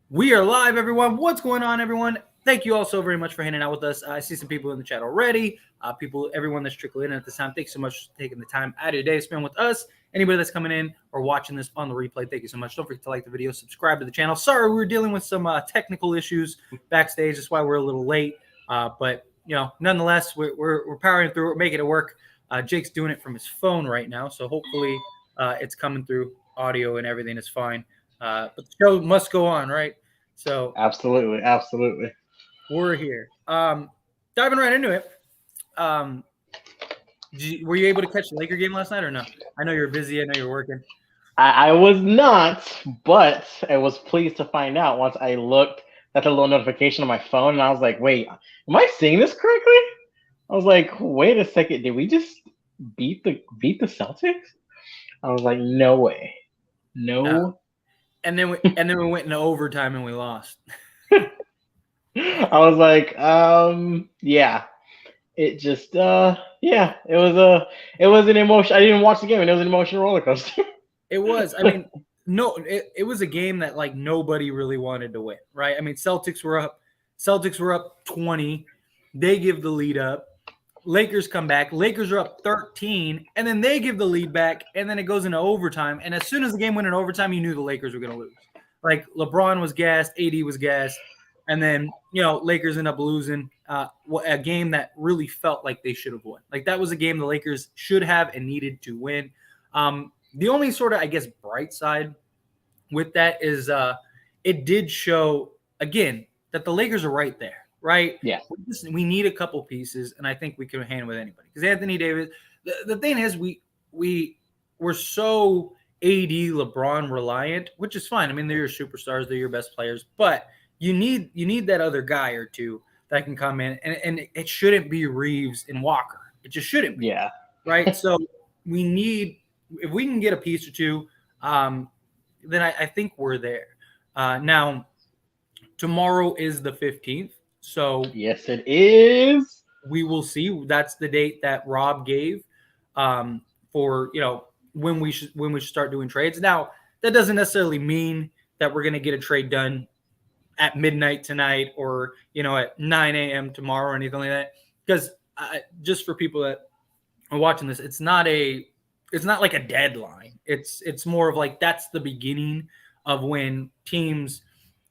We are live, everyone. What's going on, everyone? Thank you all so very much for hanging out with us. I see some people in the chat already. Everyone that's trickling in at this time, thanks so much for taking the time out of your day to spend with us. Anybody that's coming in or watching this on the replay, thank you so much. Don't forget to like the video, subscribe to the channel. Sorry, we were dealing with some technical issues backstage. That's why we're a little late. But nonetheless, we're powering through. We're making it work. Jake's doing it from his phone right now, so hopefully it's coming through. Audio and everything is fine. But the show must go on, right? So absolutely. we're here. Diving right into it. Were you able to catch the Laker game last night or no? I know you're busy. I know you're working. I was not, but I was pleased to find out once I looked at the little notification on my phone, and I was like, "Wait, am I seeing this correctly?" I was like, "Wait a second, did we just beat the Celtics?" I was like, "No way, no." And then we went into overtime and we lost. I was like, yeah. It just, yeah, it was an emotion. I didn't watch the game, and it was an emotional roller coaster. It was. I mean, no, it was a game that like nobody really wanted to win, right? I mean, Celtics were up 20. They give the lead up. Lakers come back. Lakers are up 13, and then they give the lead back, and then it goes into overtime. And as soon as the game went in overtime, you knew the Lakers were going to lose. Like LeBron was gassed, AD was gassed, and then Lakers end up losing a game that really felt like they should have won. Like that was a game the Lakers should have and needed to win. The only sort of, I guess, bright side with that is it did show again that the Lakers are right there. Right? Yeah. We need a couple pieces, and I think we can hand with anybody. Because Anthony Davis, the thing is, we're so AD LeBron reliant, which is fine. I mean, they're your superstars, they're your best players, but you need that other guy or two that can come in, and it shouldn't be Reeves and Walker. It just shouldn't be. Yeah. Right? So we need, if we can get a piece or two, then I think we're there. Now, tomorrow is the 15th. So yes, it is. We will see. That's the date that Rob gave for when we should start doing trades. Now that doesn't necessarily mean that we're going to get a trade done at midnight tonight or at 9 a.m. tomorrow or anything like that. Because just for people that are watching this, it's not like a deadline. It's more of like that's the beginning of when teams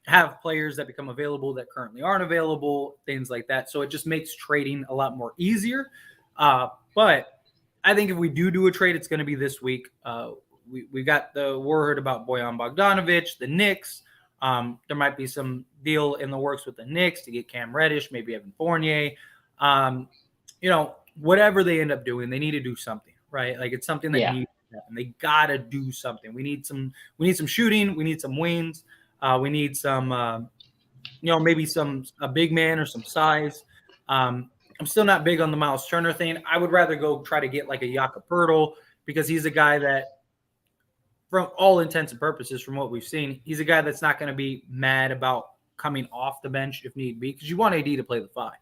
have players that become available that currently aren't available, things like that. So it just makes trading a lot more easier. But I think if we do a trade, it's going to be this week. We got the word about Bojan Bogdanovic, the Knicks. There might be some deal in the works with the Knicks to get Cam Reddish, maybe Evan Fournier. Whatever they end up doing, they need to do something, right? Like it's something that needs to happen. They got to do something. We need some shooting. We need some wings. We need some, maybe a big man or some size. I'm still not big on the Miles Turner thing. I would rather go try to get like a Jakob Poeltl because he's a guy that, from all intents and purposes, from what we've seen, he's a guy that's not going to be mad about coming off the bench if need be because you want AD to play the 5.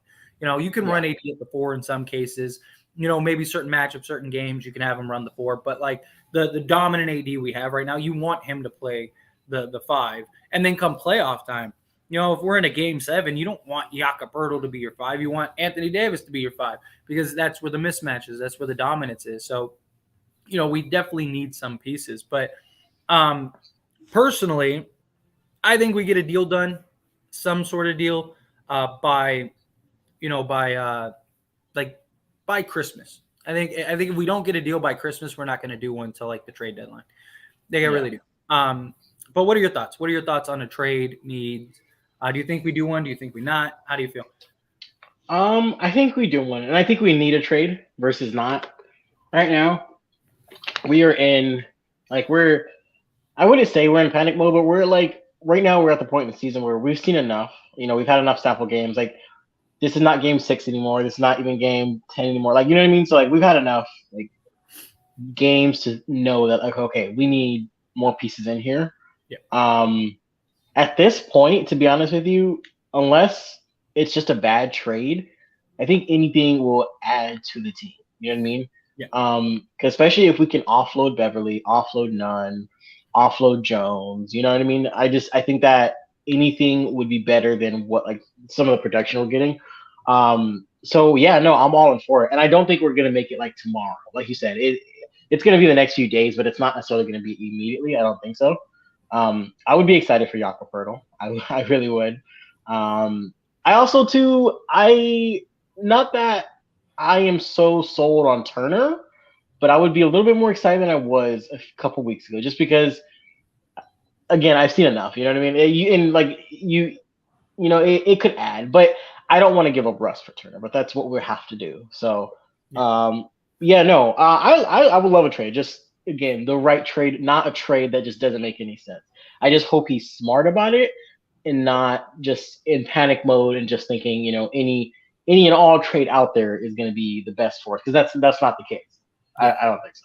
You can run AD at the 4 in some cases. Maybe certain matchups, certain games, you can have him run the 4. But like the dominant AD we have right now, you want him to play the 5. And then come playoff time, if we're in a game 7, you don't want Jakob Poeltl to be your 5. You want Anthony Davis to be your 5 because that's where the mismatch is. That's where the dominance is. So, we definitely need some pieces. But personally, I think we get a deal done, some sort of deal by Christmas. I think if we don't get a deal by Christmas, we're not going to do one until like the trade deadline. I really do. But what are your thoughts? What are your thoughts on a trade needs? Do you think we do one? Do you think we not? How do you feel? I think we do one, and I think we need a trade versus not. Right now, we are in I wouldn't say we're in panic mode, but we're like right now we're at the point in the season where we've seen enough. We've had enough sample games. Like this is not game 6 anymore. This is not even game 10 anymore. Like you know what I mean? So like we've had enough like games to know that like okay, we need more pieces in here. Yeah. At this point, to be honest with you, unless it's just a bad trade, I think anything will add to the team. You know what I mean? Yeah. Especially if we can offload Beverly, offload Nunn, offload Jones. You know what I mean? I think that anything would be better than what like some of the production we're getting. So yeah, no, I'm all in for it, and I don't think we're gonna make it like tomorrow. Like you said, it's gonna be the next few days, but it's not necessarily gonna be immediately. I don't think so. I would be excited for Jakob Poeltl. I really would. I also too I not that I am so sold on Turner, but I would be a little bit more excited than I was a couple weeks ago, just because again I've seen enough. You know what I mean? It could add, but I don't want to give up rust for Turner. But that's what we have to do. So yeah, no, I would love a trade. Just again the right trade, not a trade that just doesn't make any sense. I just hope he's smart about it and not just in panic mode and just thinking, any and all trade out there is going to be the best for us, because that's not the case. I don't think so.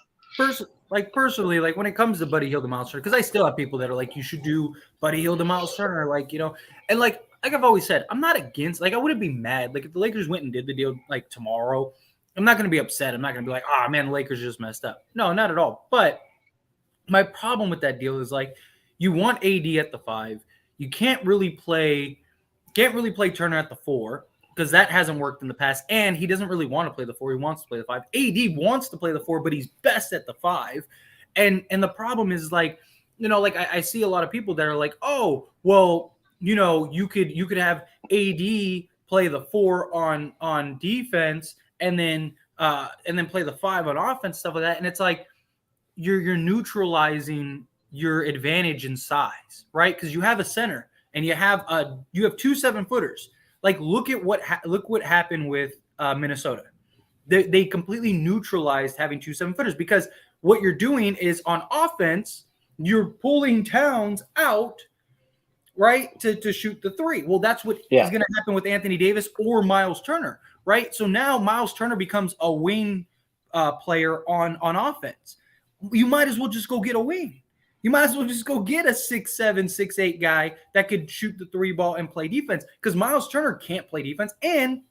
Personally, like when it comes to Buddy Hield and Miles Turner, because I still have people that are like, you should do Buddy Hield and Miles Turner, like, and like I've always said, I'm not against, like I wouldn't be mad. Like if the Lakers went and did the deal like tomorrow, I'm not going to be upset. I'm not going to be like, oh man, the Lakers just messed up. No, not at all. But my problem with that deal is like, you want AD at the 5. You can't really play Turner at the 4 because that hasn't worked in the past. And he doesn't really want to play the 4. He wants to play the 5. AD wants to play the 4, but he's best at the 5. And the problem is like, like I see a lot of people that are like, oh, well, you could have AD play the 4 on defense and then play the 5 on offense, stuff like that. And it's like you're neutralizing your advantage in size, right? Because you have a center and you have 2 7-footers. Like look what happened with Minnesota. They completely neutralized having 2 7-footers, because what you're doing is on offense you're pulling Towns out, right, to shoot the 3. Well, that's what is going to happen with Anthony Davis or Miles Turner, right? So now Miles Turner becomes a wing player on offense. You might as well just go get a wing. You might as well just go get a 6'7", 6'8" guy that could shoot the 3 ball and play defense, because Miles Turner can't play defense, and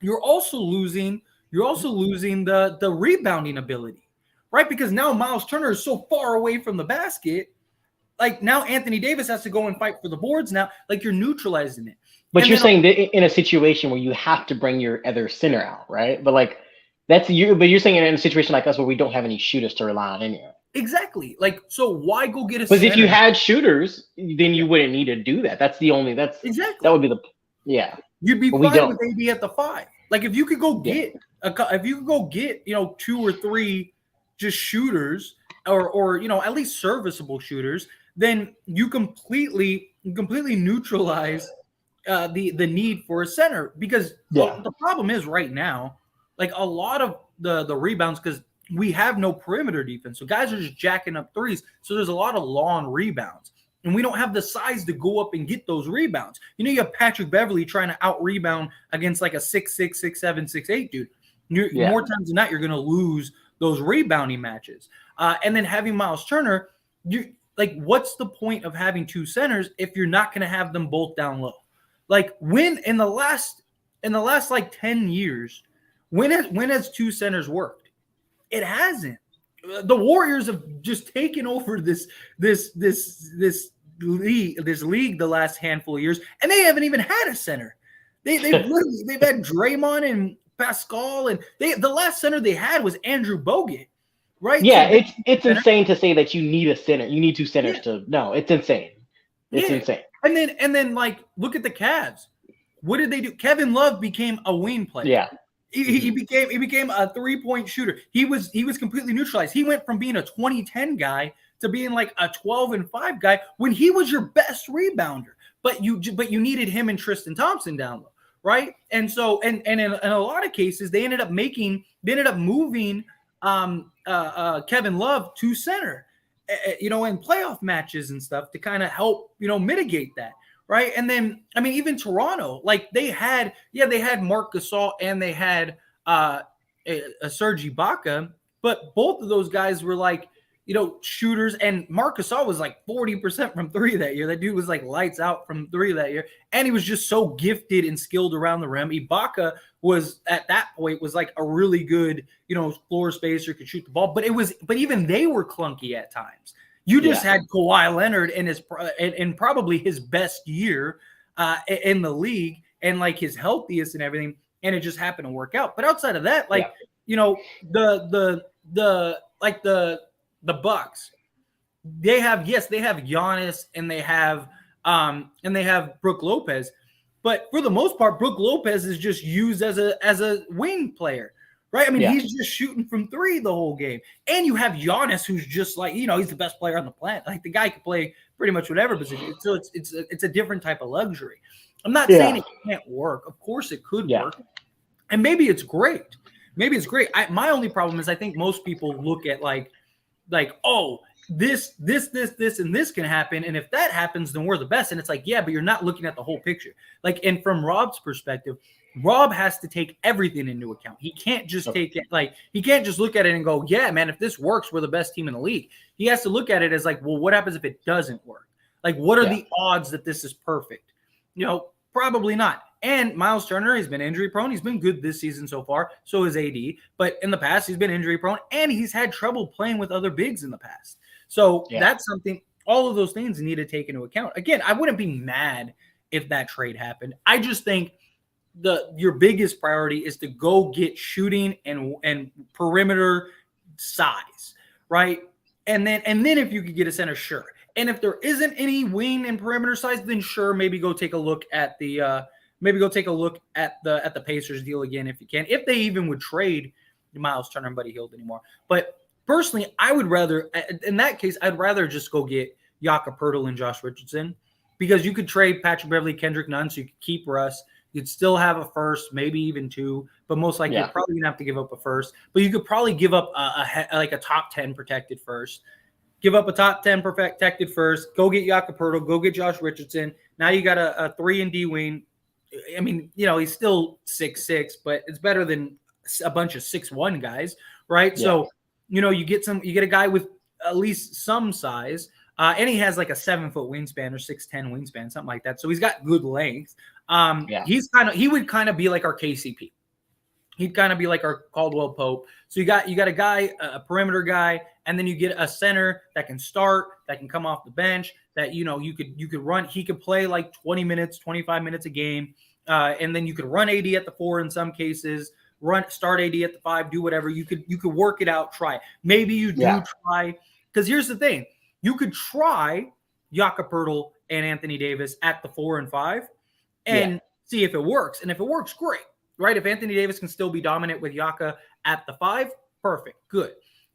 you're also losing the rebounding ability, right? Because now Miles Turner is so far away from the basket. Like now Anthony Davis has to go and fight for the boards now. Like you're neutralizing it. But you're saying that in a situation where you have to bring your other center out, right? But like but you're saying in a situation like us where we don't have any shooters to rely on anyway. Exactly. Like, so why go get a Because if you had shooters, then you wouldn't need to do that. That's exactly. That would be You'd be fine with AD at the 5. Like if you could go get 2 or 3 just shooters or at least serviceable shooters, then you completely neutralize the need for a center, because the problem is right now, like a lot of the rebounds, because we have no perimeter defense. So guys are just jacking up threes. So there's a lot of long rebounds. And we don't have the size to go up and get those rebounds. You have Patrick Beverley trying to out-rebound against like a 6'6", 6'7", 6'8" dude. More times than not, you're going to lose those rebounding matches. And then having Miles Turner, what's the point of having 2 centers if you're not going to have them both down low? Like when in the last like 10 years, when has 2 centers worked? It hasn't. The Warriors have just taken over this league the last handful of years, and they haven't even had a center. They've had Draymond and Pascal, and the last center they had was Andrew Bogut, right? Yeah, so it's insane to say that you need a center. You need 2 centers no, it's insane. It's insane. And then like look at the Cavs. What did they do? Kevin Love became a wing player. Yeah. He became a 3-point shooter. He was completely neutralized. He went from being a 20-10 guy to being like a 12-5 guy when he was your best rebounder. But you needed him and Tristan Thompson down low, right? And so and in a lot of cases they ended up moving Kevin Love to center, in playoff matches and stuff to kind of help mitigate that. Right. And then, I mean, even Toronto, like they had Marc Gasol and they had a Serge Ibaka, but both of those guys were like, shooters. And Marc Gasol was like 40% from 3 that year. That dude was like lights out from 3 that year. And he was just so gifted and skilled around the rim. Ibaka was at that point was like a really good, floor spacer, could shoot the ball. But even they were clunky at times. You just had Kawhi Leonard in probably his best year in the league and like his healthiest and everything, and it just happened to work out. But outside of that, like the Bucks, they have Giannis and they have Brook Lopez, but for the most part, Brook Lopez is just used as a wing player. Right? I mean, he's just shooting from three the whole game. And you have Giannis, who's just like, he's the best player on the planet. Like, the guy can play pretty much whatever position. So it's a different type of luxury. I'm not saying it can't work. Of course it could work. And maybe it's great. My only problem is I think most people look at like, oh, this, and this can happen. And if that happens, then we're the best. And it's like, yeah, but you're not looking at the whole picture. Like, and from Rob's perspective, Rob has to take everything into account. He can't just take it he can't just look at it and go, yeah, man, if this works, we're the best team in the league. He has to look at it as like, well, what happens if it doesn't work? Like, what are the odds that this is perfect? Probably not. And Miles Turner has been injury prone. He's been good this season so far. So is AD. But in the past, he's been injury prone and he's had trouble playing with other bigs in the past. So that's something, all of those things need to take into account. Again, I wouldn't be mad if that trade happened. I just think your biggest priority is to go get shooting and perimeter size, right? And then if you could get a center, sure. And if there isn't any wing and perimeter size, then sure, maybe go take a look at the Pacers deal again if you can. If they even would trade Miles Turner and Buddy Hield anymore. But personally, I would rather, in that case, I'd rather just go get Jakob Poeltl and Josh Richardson, because you could trade Patrick Beverley, Kendrick Nunn, so you could keep Russ. You'd still have a first, maybe even two, but most likely you're probably gonna have to give up a first. But you could probably give up a top 10 protected first. Give up a top 10 protected first. Go get Jakob Poeltl. Go get Josh Richardson. Now you got a 3-and-D wing. I mean, he's still 6'6", but it's better than a bunch of 6'1" guys, right? Yeah. So you get a guy with at least some size. And he has like a 7-foot wingspan or 6'10" wingspan, something like that. So he's got good length. He would kind of be like our KCP. He'd kind of be like our Caldwell Pope. So you got a guy, a perimeter guy, and then you get a center that can start, that can come off the bench, that you could run. He could play like 20 minutes, 25 minutes a game, and then you could run AD at the 4 in some cases. Start AD at the 5, do whatever. You could work it out, try. Maybe you do try, because here's the thing. You could try Jakob Poeltl and Anthony Davis at the 4 and 5 and see if it works. And if it works, great, right? If Anthony Davis can still be dominant with Yaka at the 5, perfect, good.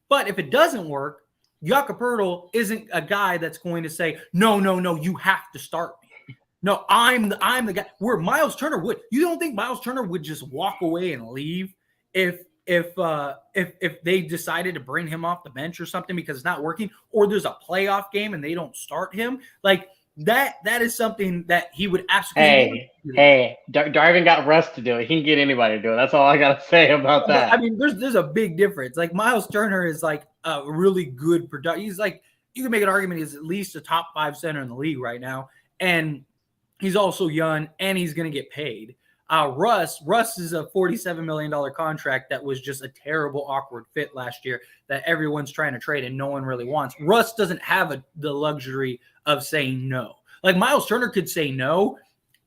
But if it doesn't work, Jakob Poeltl isn't a guy that's going to say, no, you have to start me. No, I'm the guy. Where Miles Turner would. You don't think Miles Turner would just walk away and leave if they decided to bring him off the bench or something because it's not working, or there's a playoff game and they don't start him? Like that is something that he would absolutely. Hey, Darvin got Russ to do it. He can get anybody to do it. That's all I gotta say about that. I mean, there's a big difference. Like Miles Turner is like a really good production. He's like, you can make an argument he's at least a top 5 center in the league right now, and he's also young and he's going to get paid. Russ is a $47 million contract that was just a terrible, awkward fit last year that everyone's trying to trade and no one really wants. Russ doesn't have the luxury of saying no. Like Miles Turner could say no,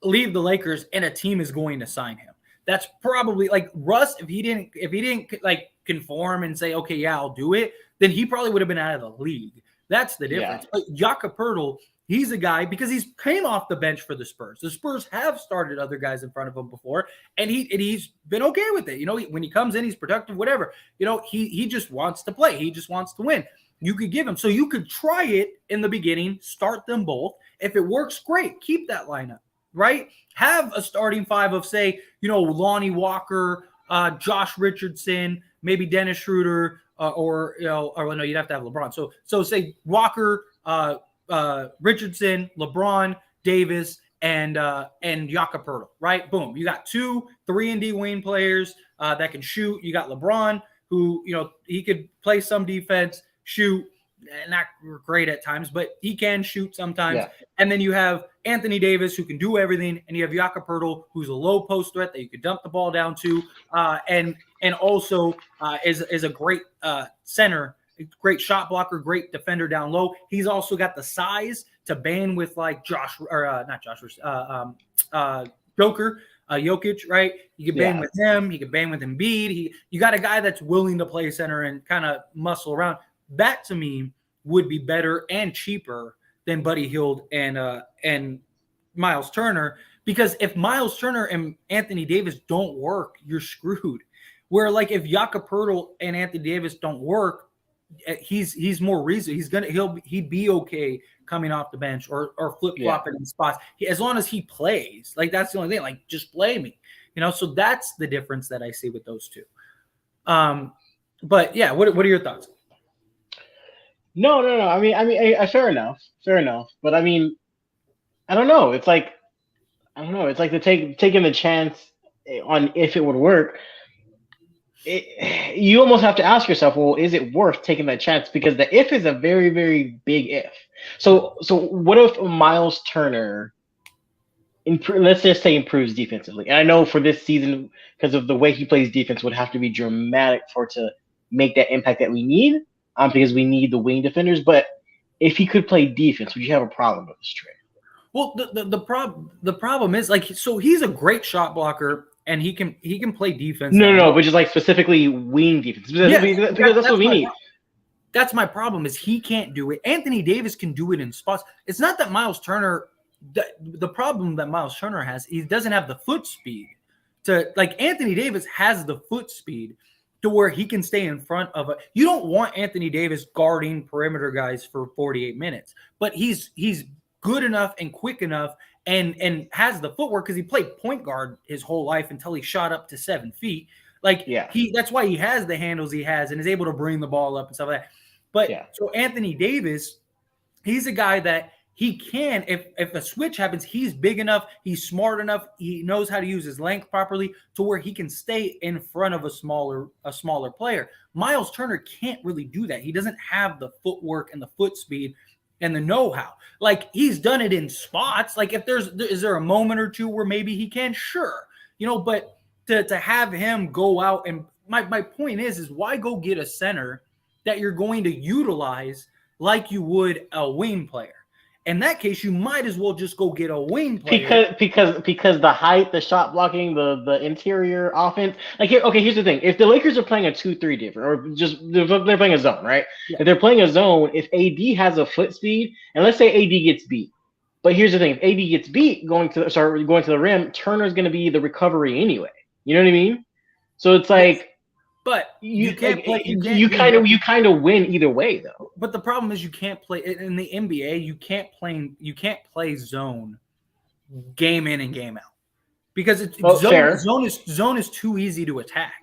leave the Lakers, and a team is going to sign him. That's probably like Russ. If he didn't like conform and say, okay, yeah, I'll do it, then he probably would have been out of the league. That's the difference. But Jakob Poeltl, he's a guy because he's came off the bench for the Spurs. The Spurs have started other guys in front of him before, and he's been okay with it. When he comes in, he's productive, whatever. He just wants to play. He just wants to win. You could give him. So you could try it in the beginning, start them both. If it works, great. Keep that lineup, right? Have a starting 5 of, say, Lonnie Walker, Josh Richardson, maybe Dennis Schroeder, or no, you'd have to have LeBron. So say Walker, Richardson, LeBron, Davis, and Jakob Poeltl, right? Boom. You got 2 3-and-D wing players that can shoot. You got LeBron, who, he could play some defense, shoot, not great at times, but he can shoot sometimes. Yeah. And then you have Anthony Davis, who can do everything, and you have Jakob Poeltl, who's a low post threat that you could dump the ball down to, and also is a great center great shot blocker, great defender down low. He's also got the size to bang with like Joker, Jokic, right? You can bang with him. He can bang with Embiid. You got a guy that's willing to play center and kind of muscle around. That to me would be better and cheaper than Buddy Hield and Miles Turner, because if Miles Turner and Anthony Davis don't work, you're screwed. Where like if Jakob Poeltl and Anthony Davis don't work, he's more reasonable. He'd be okay coming off the bench or flip flopping in spots as long as he plays. Like that's the only thing. Like just play me, So that's the difference that I see with those two. But yeah, what are your thoughts? No. I mean, fair enough. But I mean, I don't know. It's like taking the chance on if it would work. You almost have to ask yourself, well, is it worth taking that chance? Because the if is a very, very big if. So what if Miles Turner, let's just say, improves defensively? And I know for this season, because of the way he plays defense, would have to be dramatic for it to make that impact that we need, because we need the wing defenders. But if he could play defense, would you have a problem with this trade? Well, the problem is so he's a great shot blocker. And he can play defense. No, but just like specifically wing defense. Because that's what we need. That's my problem is he can't do it. Anthony Davis can do it in spots. It's not that Miles Turner the problem that Miles Turner has, he doesn't have the foot speed to like Anthony Davis has the foot speed to where he can stay in front of a. You don't want Anthony Davis guarding perimeter guys for 48 minutes, but he's good enough and quick enough and has the footwork because he played point guard his whole life until he shot up to 7 feet. Like that's why he has the handles he has and is able to bring the ball up and stuff like that. But so Anthony Davis, he's a guy that he can, if a switch happens, he's big enough, he's smart enough, he knows how to use his length properly to where he can stay in front of a smaller player. Miles Turner can't really do that. He doesn't have the footwork and the foot speed and the know-how. Like he's done it in spots. Like if is there a moment or two where maybe he can? Sure. But to have him go out and my point is why go get a center that you're going to utilize like you would a wing player? In that case, you might as well just go get a wing player. Because the height, the shot blocking, the interior offense. Like here's the thing. If the Lakers are playing a 2-3 different, or just they're playing a zone, right? Yeah. If they're playing a zone, if AD has a foot speed, and let's say AD gets beat. But here's the thing. If AD gets beat going to the rim, Turner's going to be the recovery anyway. You know what I mean? So it's like but you can't play. You kind of win either way, though. But the problem is you can't play in the NBA. You can't play zone game in and game out because zone is too easy to attack.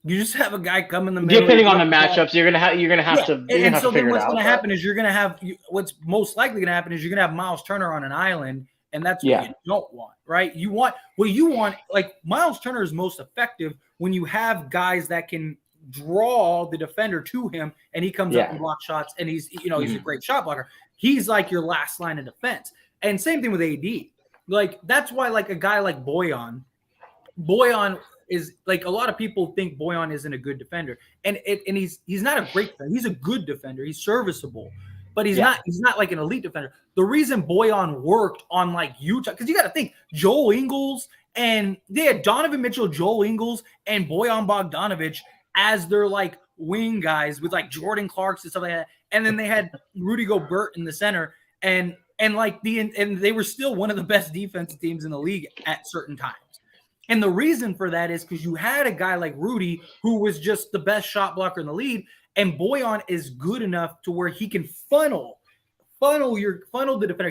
You just have a guy come in the middle. Depending on the matchups, you're gonna have to. And so then what's going to happen is you're going to have what's most likely going to happen is you're going to have Miles Turner on an island. And that's what you don't want, right? You want like Miles Turner is most effective when you have guys that can draw the defender to him and he comes up and blocks shots and he's a great shot blocker. He's like your last line of defense. And same thing with AD. Like that's why like a guy like Bojan is like a lot of people think Bojan isn't a good defender. And he's not a great defender. He's a good defender. He's serviceable. But he's not like an elite defender. The reason Bojan worked on like Utah, because you got to think Joel Ingles and they had Donovan Mitchell, Joel Ingles, and Bojan Bogdanovic as their like wing guys with like Jordan Clarkson and stuff like that. And then they had Rudy Gobert in the center, and they were still one of the best defensive teams in the league at certain times. And the reason for that is because you had a guy like Rudy who was just the best shot blocker in the league. And Bojan is good enough to where he can funnel the defender.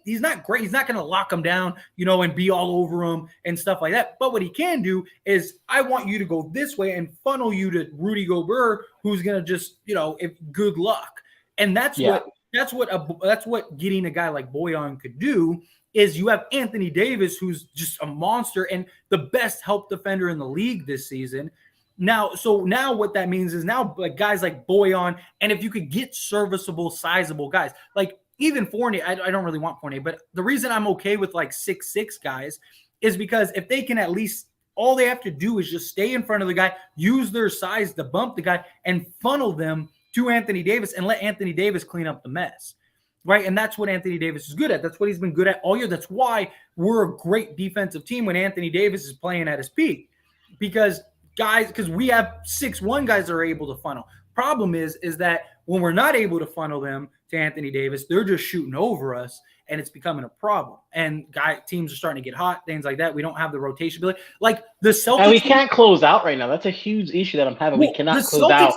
He's not great. He's not going to lock him down, and be all over him and stuff like that. But what he can do is I want you to go this way and funnel you to Rudy Gobert, who's going to just, if good luck. And that's what getting a guy like Bojan could do is you have Anthony Davis, who's just a monster and the best help defender in the league this season. Now what that means is now like guys like Bojan, and if you could get serviceable, sizable guys, like even Fournier, I don't really want Fournier, but the reason I'm okay with like 6'6" guys is because if they can at least, all they have to do is just stay in front of the guy, use their size to bump the guy and funnel them to Anthony Davis and let Anthony Davis clean up the mess. Right. And that's what Anthony Davis is good at. That's what he's been good at all year. That's why we're a great defensive team when Anthony Davis is playing at his peak. Because we have 6'1" guys that are able to funnel. Problem is that when we're not able to funnel them to Anthony Davis, they're just shooting over us, and it's becoming a problem. And teams are starting to get hot, things like that. We don't have the rotation ability. Like the Celtics. And we can't close out right now. That's a huge issue that I'm having. We cannot close out.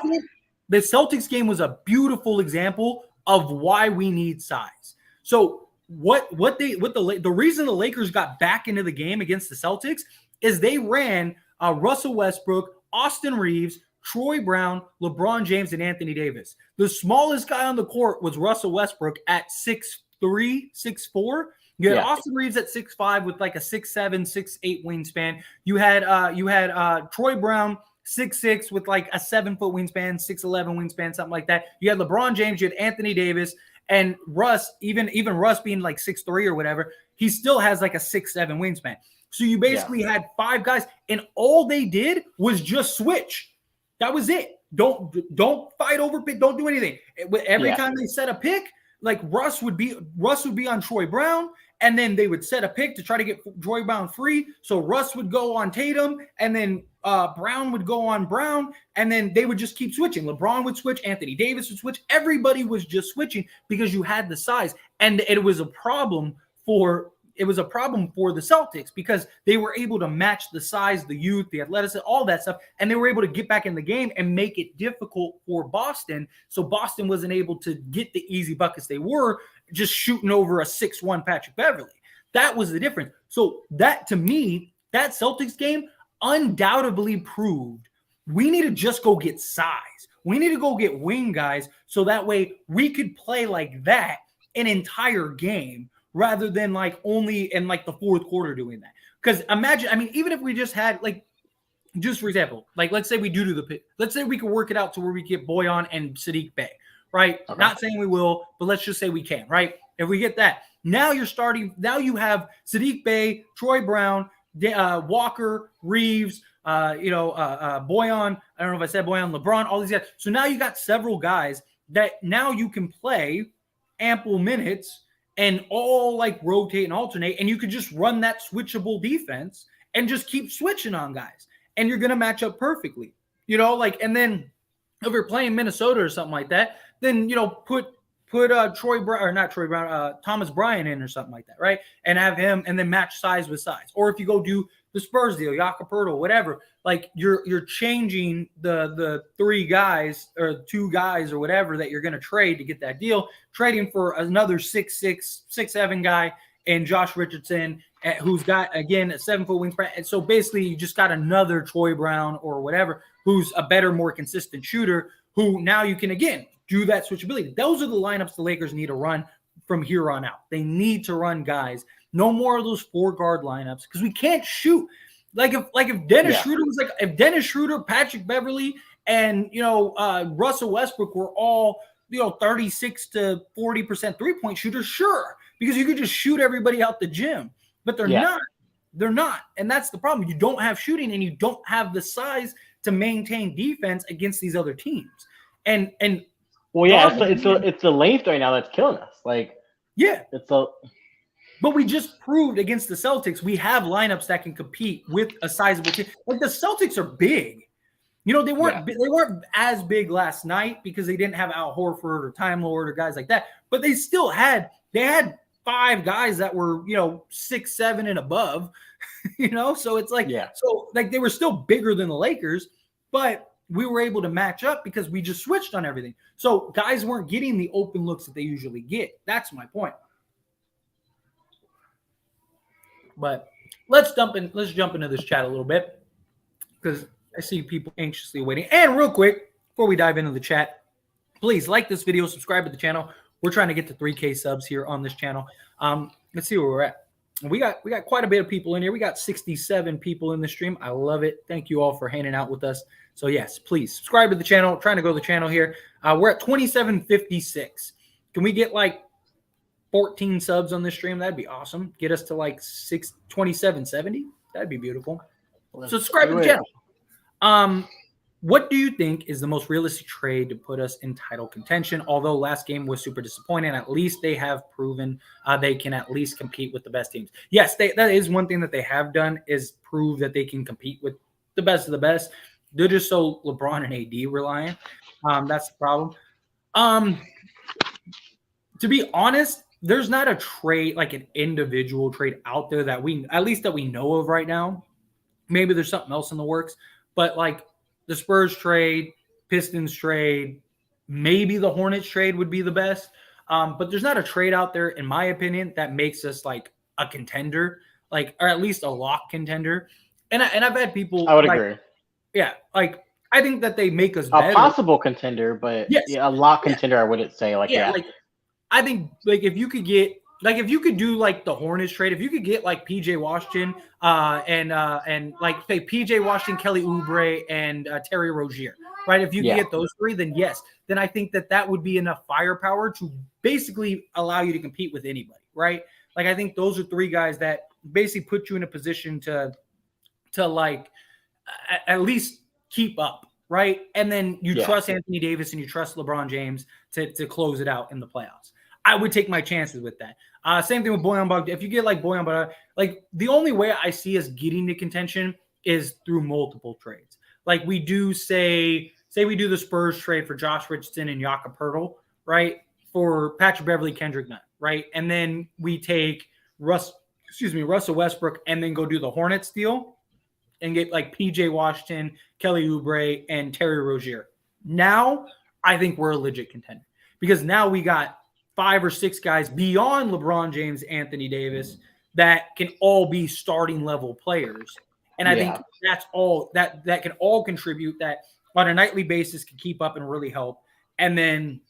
The Celtics game was a beautiful example of why we need size. So the reason the Lakers got back into the game against the Celtics is they ran Russell Westbrook, Austin Reeves, Troy Brown, LeBron James, and Anthony Davis. The smallest guy on the court was Russell Westbrook at 6'3", 6'4". You had Austin Reeves at 6'5" with like a 6'7", 6'8" wingspan. You had Troy Brown 6'6" with like a 7-foot wingspan, 6'11" wingspan, something like that. You had LeBron James, you had Anthony Davis, and Russ, even Russ being like 6'3" or whatever, he still has like a 6'7" wingspan. So you basically had 5 guys, and all they did was just switch. That was it. Don't fight over pick. Don't do anything. Every time they set a pick, like Russ would be on Troy Brown, and then they would set a pick to try to get Troy Brown free. So Russ would go on Tatum, and then Brown would go on Brown, and then they would just keep switching. LeBron would switch. Anthony Davis would switch. Everybody was just switching because you had the size, and it was a problem for the Celtics because they were able to match the size, the youth, the athleticism, all that stuff, and they were able to get back in the game and make it difficult for Boston. So Boston wasn't able to get the easy buckets they were just shooting over a 6'1" Patrick Beverley. That was the difference. So that, to me, that Celtics game undoubtedly proved we need to just go get size. We need to go get wing guys so that way we could play like that an entire game, rather than like only in like the fourth quarter doing that. Because imagine, I mean, even if we just had like, just for example, like let's say we do the pick. Let's say we could work it out to where we get Boyan and Saddiq Bey, right? Okay. Not saying we will, but let's just say we can, right? If we get that, now you have Saddiq Bey, Troy Brown, Walker, Reeves, Boyan. I don't know if I said Boyan, LeBron, all these guys. So now you got several guys that now you can play ample minutes and all like rotate and alternate, and you could just run that switchable defense and just keep switching on guys, and you're going to match up perfectly, and then if you're playing Minnesota or something like that, then, put Thomas Bryant in or something like that, right? And have him, and then match size with size. Or if you go do the Spurs deal, Jakob Poeltl, whatever, like you're changing the 3 guys or 2 guys or whatever that you're going to trade to get that deal, trading for another 6'6", 6'7" guy and Josh Richardson, who's got, again, a 7-foot wingspan. And so basically you just got another Troy Brown or whatever, who's a better, more consistent shooter, who now you can, again, do that switchability. Those are the lineups the Lakers need to run from here on out. They need to run guys. No more of those 4-guard lineups because we can't shoot. If Dennis Schroeder, Patrick Beverley, and Russell Westbrook were all 36 to 40% 3-point shooters, sure, because you could just shoot everybody out the gym. But they're not. They're not, and that's the problem. You don't have shooting, and you don't have the size to maintain defense against these other teams. And well, yeah, it's the length right now that's killing us. But we just proved against the Celtics we have lineups that can compete with a sizable team. Like the Celtics are big. They weren't as big last night because they didn't have Al Horford or Time Lord or guys like that. But they still had 5 guys that were 6'7" and above. So it's like they were still bigger than the Lakers, but we were able to match up because we just switched on everything. So guys weren't getting the open looks that they usually get. That's my point. But let's jump into this chat a little bit because I see people anxiously waiting. And real quick, before we dive into the chat, please like this video, subscribe to the channel. We're trying to get to 3K subs here on this channel. Let's see where we're at. We got quite a bit of people in here. We got 67 people in the stream. I love it. Thank you all for hanging out with us. So yes, please subscribe to the channel. Trying to grow the channel here. We're at 2756. Can we get like 14 subs on this stream? That'd be awesome. Get us to like 2770. That'd be beautiful. So subscribe to the channel. What do you think is the most realistic trade to put us in title contention? Although last game was super disappointing, at least they have proven they can at least compete with the best teams. Yes, that is one thing that they have done is prove that they can compete with the best of the best. They're just so LeBron and AD reliant. That's the problem. To be honest, there's not a trade like an individual trade out there that we at least that we know of right now. Maybe there's something else in the works, but like the Spurs trade, Pistons trade, maybe the Hornets trade would be the best. But there's not a trade out there, in my opinion, that makes us like a contender, like or at least a lock contender. And I've had people. I would like, agree. Yeah, like I think that they make us A better. possible contender, but Yes, yeah, a lock contender. I wouldn't say like I think like if you could get like if you could do like the Hornets trade, if you could get like PJ Washington and like say PJ Washington, Kelly Oubre, and Terry Rozier, right? If you could get those three, then yes, then I think that would be enough firepower to basically allow you to compete with anybody, right? Like I think those are three guys that basically put you in a position to like at least keep up, right? And then you trust Anthony Davis and you trust LeBron James to close it out in the playoffs. I would take my chances with that. Same thing with Bojan Bogdanovic. If you get like Bojan Bogdanovic, like the only way I see us getting to contention is through multiple trades. Like we do say we do the Spurs trade for Josh Richardson and Jakob Poeltl, right? For Patrick Beverley, Kendrick Nunn, right? And then we take Russell Westbrook and then go do the Hornets deal and get like PJ Washington, Kelly Oubre, and Terry Rozier. Now I think we're a legit contender because now we got 5 or 6 guys beyond LeBron James, Anthony Davis that can all be starting level players. And I think that's all that can all contribute that on a nightly basis can keep up and really help. And then,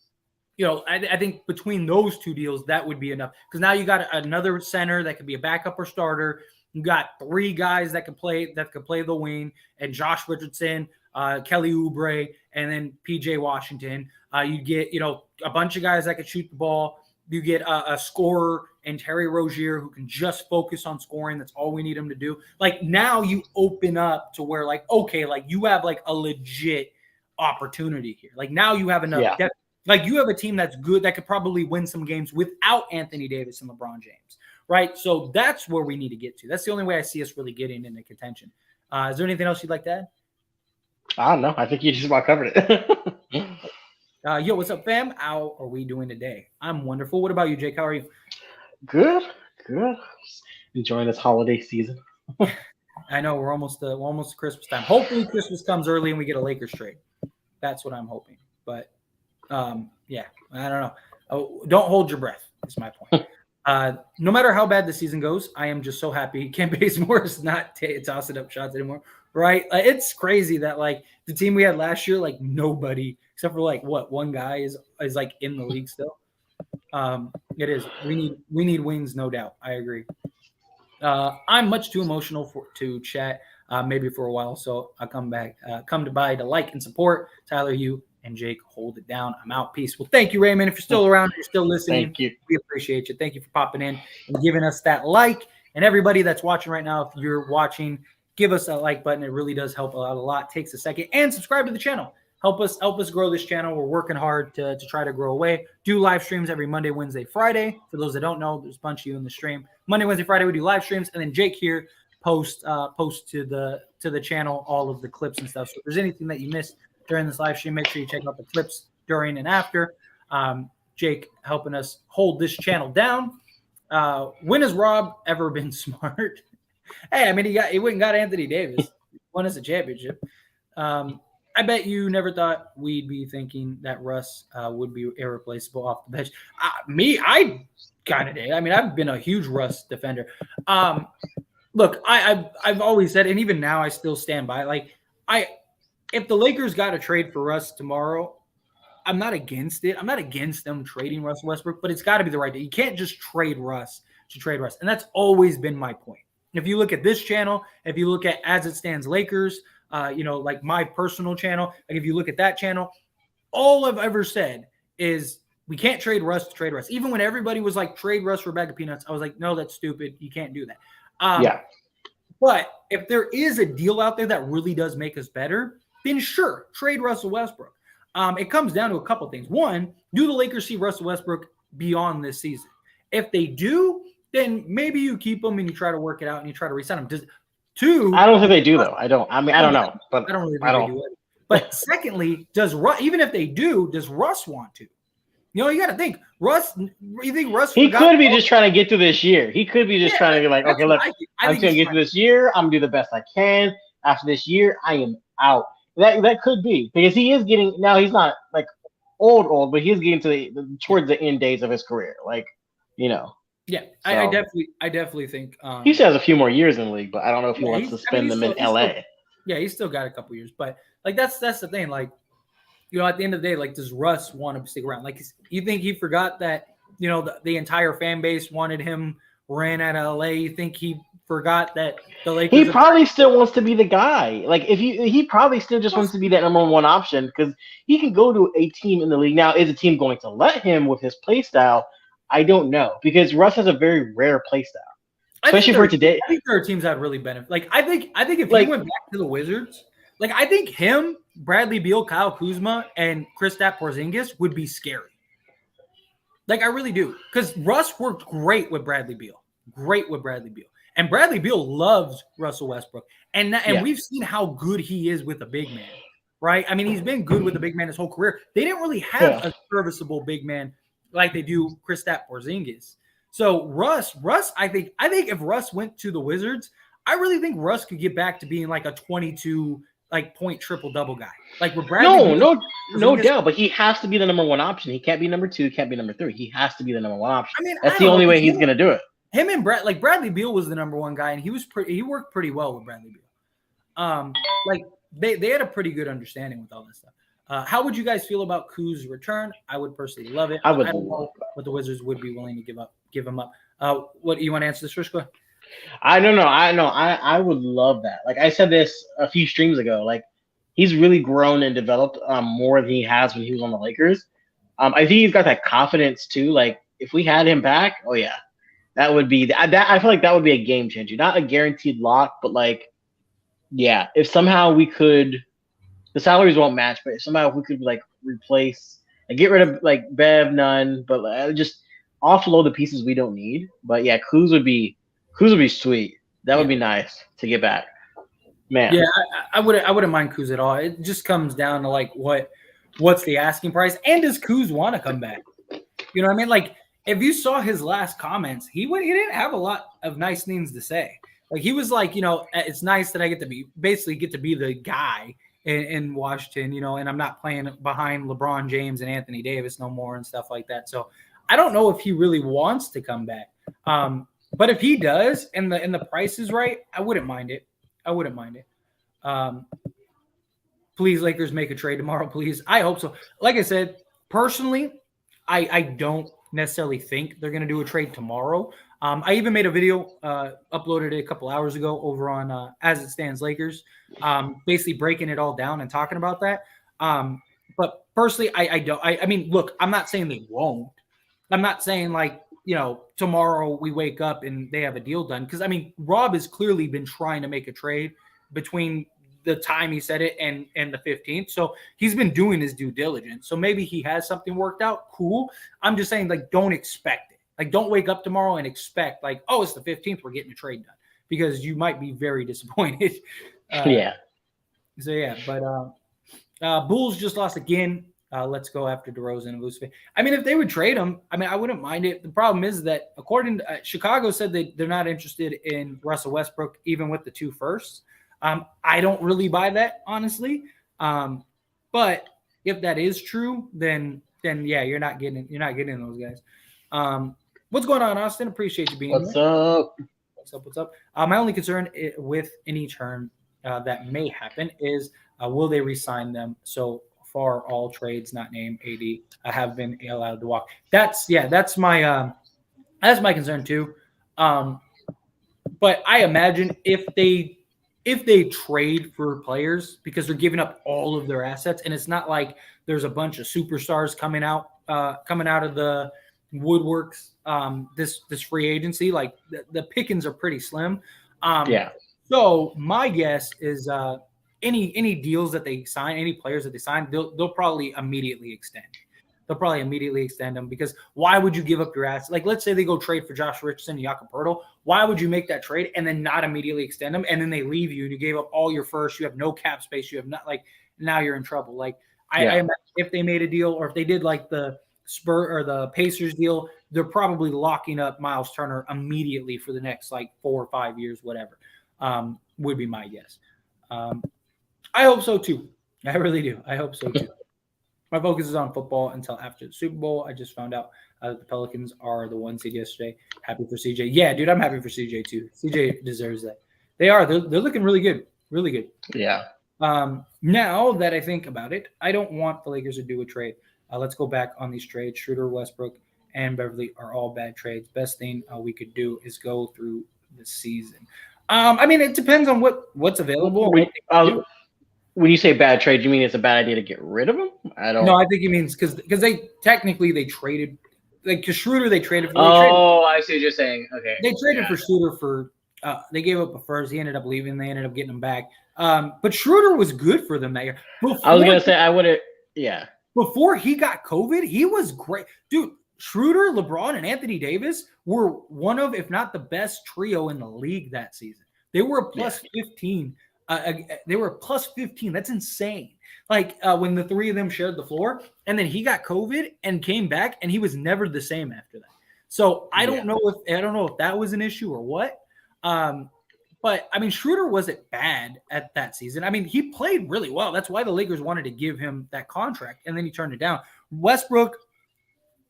I think between those two deals, that would be enough because now you got another center that could be a backup or starter. You got 3 guys that could play the wing, and Josh Richardson, Kelly Oubre, and then PJ Washington. You get a bunch of guys that can shoot the ball. You get a scorer and Terry Rozier who can just focus on scoring. That's all we need him to do. Like now you open up to where like okay, like you have like a legit opportunity here. Like now you have enough depth. Like you have a team that's good that could probably win some games without Anthony Davis and LeBron James. Right. So that's where we need to get to. That's the only way I see us really getting into contention. Is there anything else you'd like to add? I don't know. I think you just about covered it. Yo, what's up, fam? How are we doing today? I'm wonderful. What about you, Jake? How are you? Good. Enjoying this holiday season. I know we're almost Christmas time. Hopefully Christmas comes early and we get a Lakers trade. That's what I'm hoping. But yeah, I don't know. Oh, don't hold your breath. That's my point. No matter how bad the season goes, I am just so happy Kent Bazemore is not tossing up shots anymore, right? It's crazy that like the team we had last year, like nobody except for like one guy is like in the league still. It is. We need wings, no doubt. I agree. I'm much too emotional to chat maybe for a while, so I'll come by to like and support. Tyler, you and Jake, hold it down. I'm out. Peace. Well, thank you, Raymond. If you're still around, you're still listening. Thank you. We appreciate you. Thank you for popping in and giving us that like. And everybody that's watching right now, if you're watching, give us that like button. It really does help out a lot. It takes a second. And subscribe to the channel. Help us grow this channel. We're working hard to try to grow away. Do live streams every Monday, Wednesday, Friday. For those that don't know, there's a bunch of you in the stream. Monday, Wednesday, Friday, we do live streams. And then Jake here post to the channel all of the clips and stuff. So if there's anything that you missed during this live stream, make sure you check out the clips during and after. Jake helping us hold this channel down. When has Rob ever been smart? Hey, I mean, he went and got Anthony Davis. Won us a championship. I bet you never thought we'd be thinking that Russ would be irreplaceable off the bench. I kind of did. I mean, I've been a huge Russ defender. Look, I've always said, and even now I still stand by. Like, if the Lakers got a trade for Russ tomorrow, I'm not against it. I'm not against them trading Russell Westbrook, but it's got to be the right day. You can't just trade Russ to trade Russ, and that's always been my point. If you look at this channel, if you look at As It Stands Lakers, like my personal channel, like if you look at that channel, all I've ever said is we can't trade Russ to trade Russ. Even when everybody was like, trade Russ for a bag of peanuts, I was like, no, that's stupid. You can't do that. Yeah. But if there is a deal out there that really does make us better, then sure, trade Russell Westbrook. It comes down to a couple things. One, do the Lakers see Russell Westbrook beyond this season? If they do, then maybe you keep him and you try to work it out and you try to resign him. Two, I don't think they do though. I don't know, but I don't really think they do it. But secondly, even if they do, does Russ want to? You know, you got to think. Russ, you think Russ? He could be just trying to get through this year. He could be just trying to be like, okay, look, I'm going to get through this year. I'm going to do the best I can. After this year, I am out. That could be because he is getting now. He's not like old, but he's getting to towards the end days of his career. Like, you know. Yeah, so, I definitely think he still has a few more years in the league, but I don't know if he wants to spend them in LA. He's still got a couple years, but like that's the thing. Like, you know, at the end of the day, like, does Russ want to stick around? Like, you think he forgot that, you know, the entire fan base wanted him ran out of LA? You think he forgot that the Lakers? He probably still wants to be the guy. Like, he probably still just wants to be that number one option because he can go to a team in the league. Now, is a team going to let him with his play style? I don't know because Russ has a very rare play style, especially for today. I think there are teams that really benefit. Like, I think if he went back to the Wizards, like, I think him, Bradley Beal, Kyle Kuzma, and Kristaps Porzingis would be scary. Like, I really do. Because Russ worked great with Bradley Beal. And Bradley Beal loves Russell Westbrook. And we've seen how good he is with a big man, right? I mean, he's been good with a big man his whole career. They didn't really have a serviceable big man like they do Kristaps Porzingis. So Russ, I think if Russ went to the Wizards, I really think Russ could get back to being like a 22 point triple-double guy. Like with Bradley. No doubt, but he has to be the number one option. He can't be number two, he can't be number three. He has to be the number one option. I mean, that's the only way he's going to do it. Him and Bradley Beal was the number one guy, and he worked pretty well with Bradley Beal. Like they had a pretty good understanding with all this stuff. How would you guys feel about Kuz's return? I would personally love it. I don't know what the Wizards would be willing to give him up. What you want to answer this first? Go ahead. I don't know. I would love that. Like I said this a few streams ago. Like he's really grown and developed more than he has when he was on the Lakers. I think he's got that confidence too. Like if we had him back, oh yeah, that would be that. I feel like that would be a game changer. Not a guaranteed lock, but like, yeah, if somehow we could. The salaries won't match, but somehow if we could like replace, like get rid of like Bev, Nunn, but just offload the pieces we don't need. But yeah, Kuz would be sweet. That would be nice to get back. Man. Yeah, I wouldn't mind Kuz at all. It just comes down to like what's the asking price, and does Kuz want to come back? You know what I mean? Like if you saw his last comments, he didn't have a lot of nice things to say. Like he was like, you know, it's nice that I get to be the guy in Washington, you know, and I'm not playing behind LeBron James and Anthony Davis no more and stuff like that. So I don't know if he really wants to come back. But if he does and the price is right, I wouldn't mind it. Please, Lakers, make a trade tomorrow, please. I hope so. Like I said, personally, I don't necessarily think they're going to do a trade tomorrow. I even made a video, uploaded it a couple hours ago over on As It Stands Lakers, basically breaking it all down and talking about that. But personally, I mean, look, I'm not saying they won't. I'm not saying like, you know, tomorrow we wake up and they have a deal done. Because, I mean, Rob has clearly been trying to make a trade between the time he said it and the 15th. So he's been doing his due diligence. So maybe he has something worked out. Cool. I'm just saying, like, don't expect it. Like, don't wake up tomorrow and expect, like, oh, it's the 15th, we're getting a trade done. Because you might be very disappointed. Yeah. So, yeah. But Bulls just lost again. Let's go after DeRozan and Vucevic. I mean, if they would trade him, I mean, I wouldn't mind it. The problem is that, according to Chicago said they're not interested in Russell Westbrook, even with the 2 firsts. I don't really buy that, honestly. But if that is true, then yeah, you're not getting those guys. What's going on, Austin? Appreciate you being here. What's up? My only concern with any turn that may happen is will they re-sign them? So far, all trades not named AD have been allowed to walk. That's my concern too. But I imagine if they trade for players, because they're giving up all of their assets, and it's not like there's a bunch of superstars coming out of the woodworks this free agency. Like the pickings are pretty slim. Yeah. So my guess is any deals that they sign, any players that they sign, they'll probably immediately extend. They'll probably immediately extend them because why would you give up your ass? Like, let's say they go trade for Josh Richardson and Jakob Poeltl. Why would you make that trade and then not immediately extend them? And then they leave you and you gave up all your first. You have no cap space. You have not like now you're in trouble. Like I imagine if they made a deal or if they did like the Spur or the Pacers deal, they're probably locking up Miles Turner immediately for the next like 4 or 5 years, whatever. Would be my guess. I hope so too. I really do. I hope so too. My focus is on football until after the Super Bowl. I just found out the Pelicans are the 1 seed yesterday. Happy for CJ. Yeah, dude, I'm happy for CJ too. CJ deserves that. They are. They're looking really good. Really good. Yeah. Now that I think about it, I don't want the Lakers to do a trade. Let's go back on these trades. Schroeder, Westbrook, and Beverly are all bad trades. Best thing we could do is go through the season. I mean, it depends on what's available. When you say bad trade, you mean it's a bad idea to get rid of him? No, I think he means because they traded like because Schroeder they traded for. I see what you're saying. Okay, they traded for Schroeder for. They gave up a first. He ended up leaving. They ended up getting him back. But Schroeder was good for them that year. I was gonna say I would have. Yeah. Before he got COVID, he was great, dude. Schroeder, LeBron, and Anthony Davis were one of, if not the best trio in the league that season. They were a plus 15. They were a plus 15. That's insane. Like when the three of them shared the floor, and then he got COVID and came back, and he was never the same after that. So I don't know if that was an issue or what. But I mean, Schroeder wasn't bad at that season. I mean, he played really well. That's why the Lakers wanted to give him that contract, and then he turned it down. Westbrook,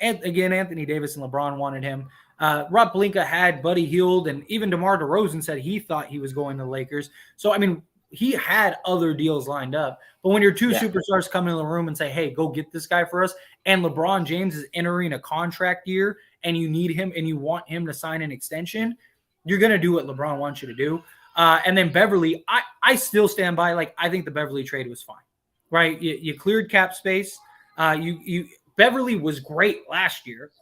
and again, Anthony Davis and LeBron wanted him. Rob Pelinka had Buddy Hield, and even DeMar DeRozan said he thought he was going to the Lakers. So, I mean, he had other deals lined up. But when your two superstars come into the room and say, hey, go get this guy for us, and LeBron James is entering a contract year, and you need him and you want him to sign an extension, you're going to do what LeBron wants you to do. And then Beverly, I still stand by, like, I think the Beverly trade was fine, right? You cleared cap space. Beverly was great last year.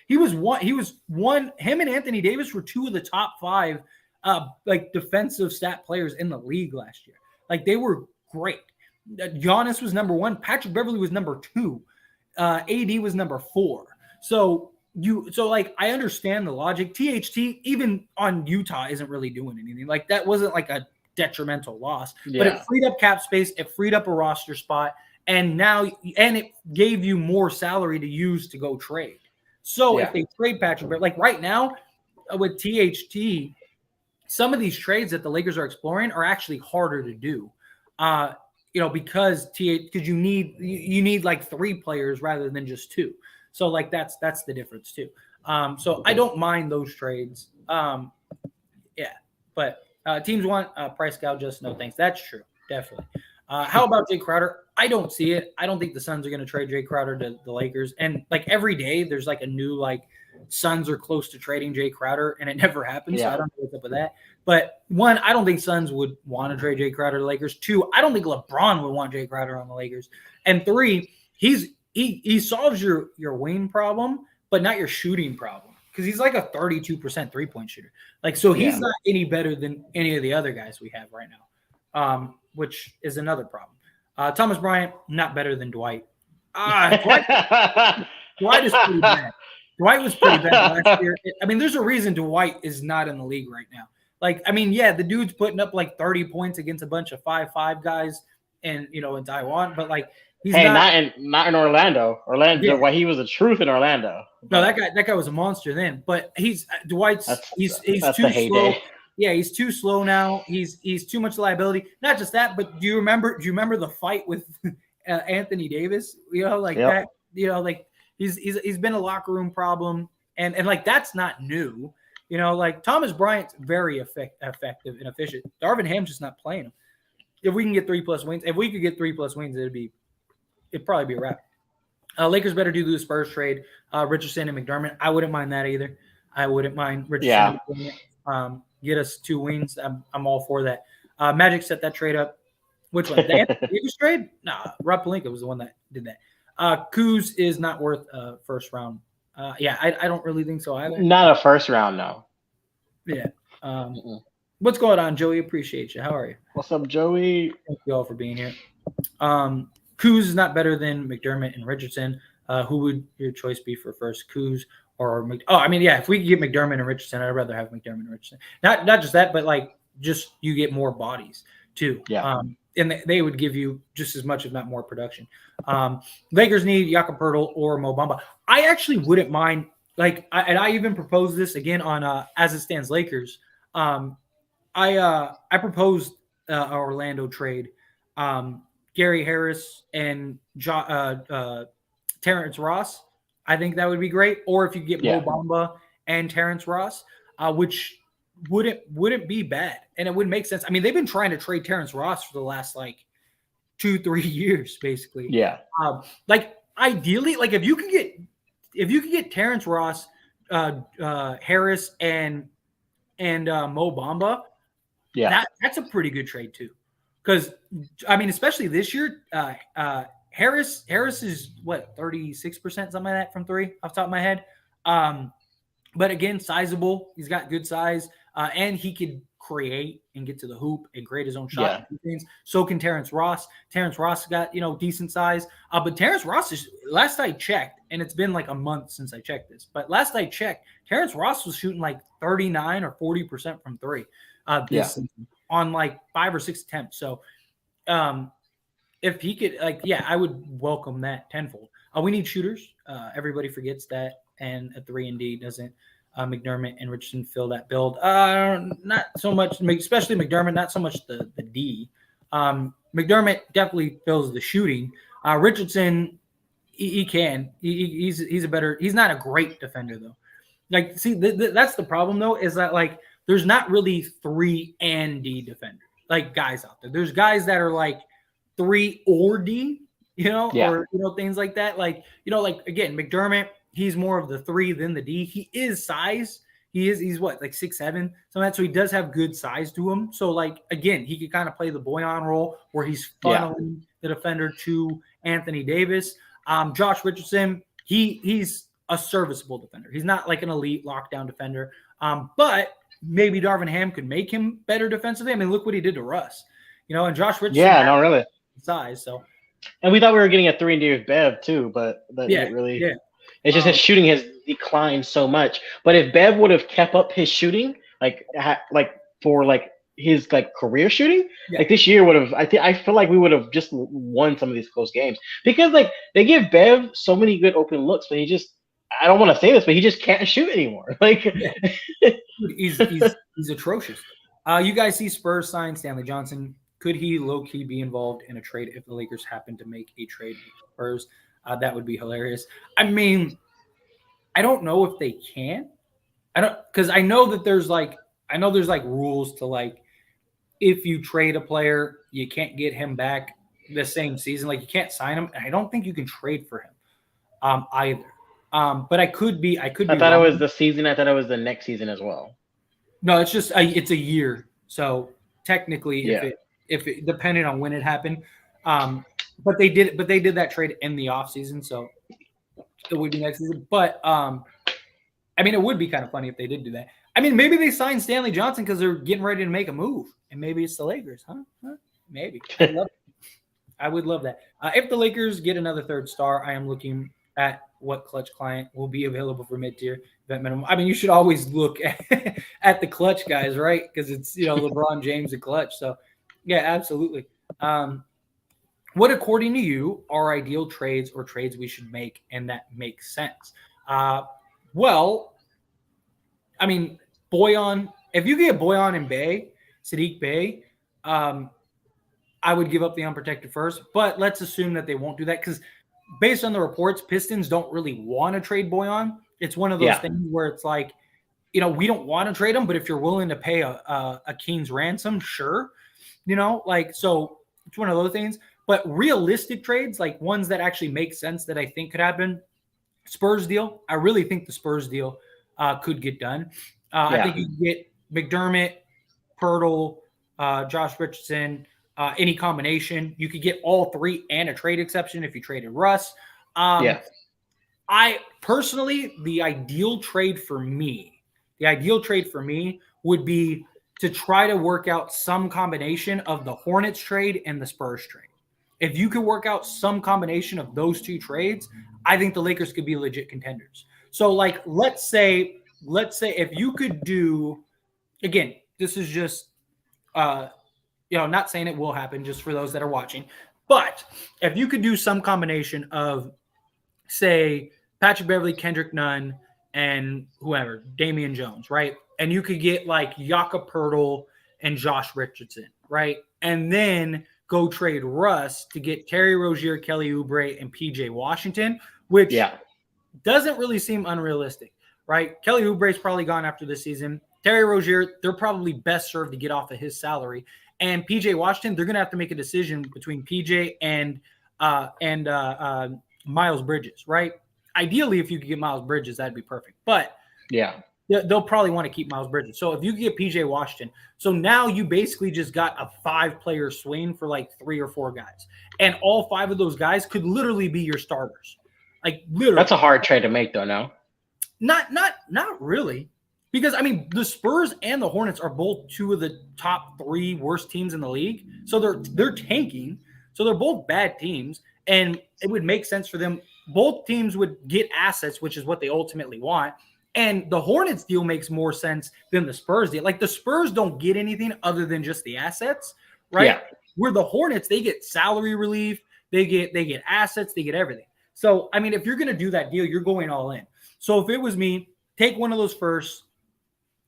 Him and Anthony Davis were two of the top 5 like defensive stat players in the league last year. Like, they were great. Giannis was number 1. Patrick Beverly was number 2. AD was number 4. So I understand the logic. THT, even on Utah, isn't really doing anything. Like, that wasn't like a detrimental loss, but it freed up cap space. It freed up a roster spot. And it gave you more salary to use to go trade. So if they trade Patrick Beverly, like right now with THT, some of these trades that the Lakers are exploring are actually harder to do. Because you need like 3 players rather than just 2. So like that's the difference too. So I don't mind those trades. But teams want price gouge us. No thanks. That's true. Definitely. How about Jay Crowder? I don't see it. I don't think the Suns are going to trade Jay Crowder to the Lakers. And like every day, there's like a new like Suns are close to trading Jay Crowder, and it never happens. So I don't know what's up with that. But 1, I don't think Suns would want to trade Jay Crowder to the Lakers. 2, I don't think LeBron would want Jay Crowder on the Lakers. And 3, he solves your wing problem, but not your shooting problem, because he's like a 32% 3-point shooter. Like, so he's not any better than any of the other guys we have right now, which is another problem. Thomas Bryant, not better than Dwight. Dwight is pretty bad. Dwight was pretty bad last year. I mean, there's a reason Dwight is not in the league right now. Like, I mean, the dude's putting up like 30 points against a bunch of 5'5" guys in Taiwan, but like he's not in Orlando. Why he was the truth in Orlando. No, that guy was a monster then. But Dwight's too slow. Yeah, he's too slow now. He's too much liability. Not just that, but do you remember the fight with Anthony Davis? That. Like he's been a locker room problem, and like that's not new. Like Thomas Bryant's very effective and efficient. Darvin Ham's just not playing him. If we can get 3+ wins, it'd probably be a wrap. Lakers better do the Spurs trade. Richardson and McDermott. I wouldn't mind that either. I wouldn't mind Richardson. Yeah. Get us 2 wins. I'm all for that. Magic set that trade up. Which one? The Anthony Davis trade? Nah, Rob Pelinka was the one that did that. Kuz is not worth first round. I don't really think so either. Not a first round, no. Yeah. What's going on, Joey? Appreciate you. How are you? What's up, Joey? Thank you all for being here. Kuz is not better than McDermott and Richardson. Who would your choice be for first, Kuz or yeah, if we could get McDermott and Richardson, I'd rather have McDermott and Richardson. Not just that, but like just you get more bodies too. Yeah. And they would give you just as much, if not more, production. Lakers need Jakob Poeltl or Mo Bamba. I actually wouldn't mind. And I even proposed this again on As It Stands Lakers. I proposed an Orlando trade. Gary Harris and Terrence Ross. I think that would be great. Or if you get Mo Bamba and Terrence Ross, which wouldn't be bad, and it would make sense. I mean, they've been trying to trade Terrence Ross for the last 2-3 years, basically. Yeah. Ideally, if you could get Terrence Ross, Harris, and Mo Bamba, that's a pretty good trade too. Because I mean, especially this year, Harris is what 36%, something like that from three, off the top of my head. But again, sizable. He's got good size, and he could create and get to the hoop and create his own shot. Yeah. So can Terrence Ross. Terrence Ross got decent size, but Terrence Ross is, last I checked, and it's been a month since I checked this, but last I checked, Terrence Ross was shooting 39 or 40% from three this season on 5 or 6 attempts. So if he could, I would welcome that tenfold. We need shooters. Everybody forgets that, and a 3-and-D doesn't. McDermott and Richardson fill that build. Not so much, especially McDermott, not so much the D. McDermott definitely fills the shooting. Richardson, he can. He's a better. He's not a great defender though. That's the problem though, is that there's not really 3-and-D defenders, guys out there. There's guys that are 3 or D, or things like that. Again, McDermott, he's more of the 3 than the D. He is size. He's what, 6'7", so that's, so he does have good size to him. So again, he could kind of play the Boyan role where he's funneling the defender to Anthony Davis. Josh Richardson, he's a serviceable defender. He's not an elite lockdown defender. But maybe Darvin Ham could make him better defensively. I mean, look what he did to Russ. And Josh Richardson. Yeah, no, really. Size, so. And we thought we were getting a 3-and-D with Bev too, but that didn't really. Yeah. It's just his shooting has declined so much. But if Bev would have kept up his shooting, for his career shooting, this year would have. I feel like we would have just won some of these close games, because they give Bev so many good open looks, but he just. I don't want to say this, but he just can't shoot anymore. He's atrocious. You guys see Spurs sign Stanley Johnson. Could he low-key be involved in a trade if the Lakers happen to make a trade with the Spurs? That would be hilarious. I mean, I don't know if they can. Because I know that there's rules to if you trade a player, you can't get him back the same season. You can't sign him, and I don't think you can trade for him either. But I could be. I thought it was the season. I thought it was the next season as well. No, it's just it's a year. So technically, if it depending on when it happened, but they did that trade in the offseason, so it would be next season. But I mean, it would be kind of funny if they did do that. I mean, maybe they signed Stanley Johnson because they're getting ready to make a move, and maybe it's the Lakers, huh? Maybe. I would love that. If the Lakers get another third star, I am looking at what clutch client will be available for mid-tier event minimum. I mean, you should always look at the clutch guys, right? Because it's LeBron James and clutch. So yeah, absolutely. What, according to you, are ideal trades or trades we should make and that makes sense? Well, I mean, Boyan. If you get Boyan and Sadiq Bey, I would give up the unprotected first. But let's assume that they won't do that, because based on the reports, Pistons don't really want to trade Boyan. It's one of those things where it's we don't want to trade him, but if you're willing to pay a king's ransom, sure. So it's one of those things. But realistic trades, ones that actually make sense that I think could happen, Spurs deal. I really think the Spurs deal could get done. I think you can get McDermott, Poeltl, Josh Richardson, any combination. You could get all 3 and a trade exception if you traded Russ. I personally, the ideal trade for me would be to try to work out some combination of the Hornets trade and the Spurs trade. If you could work out some combination of those two trades, I think the Lakers could be legit contenders. So, like, let's say if you could do, again, this is just, not saying it will happen, just for those that are watching, but if you could do some combination of, say, Patrick Beverley, Kendrick Nunn, and whoever, Damian Jones, right? And you could get like Jakob Poeltl and Josh Richardson, right? And then go trade Russ to get Terry Rozier, Kelly Oubre, and PJ Washington, which doesn't really seem unrealistic, right? Kelly Oubre is probably gone after this season. Terry Rozier, they're probably best served to get off of his salary. And PJ Washington, they're going to have to make a decision between PJ and Miles Bridges, right? Ideally, if you could get Miles Bridges, that'd be perfect. But they'll probably want to keep Miles Bridges. So if you could get PJ Washington, so now you basically just got a 5-player swing for like 3 or 4 guys. And all 5 of those guys could literally be your starters. Like, literally. That's a hard trade to make, though, no? Not really. Because, I mean, the Spurs and the Hornets are both 2 of the top 3 worst teams in the league. So they're tanking. So they're both bad teams. And it would make sense for them. Both teams would get assets, which is what they ultimately want. And the Hornets deal makes more sense than the Spurs deal. Like, the Spurs don't get anything other than just the assets, right? Yeah. Where the Hornets, they get salary relief, they get assets, they get everything. So, I mean, if you're going to do that deal, you're going all in. So if it was me, take one of those first,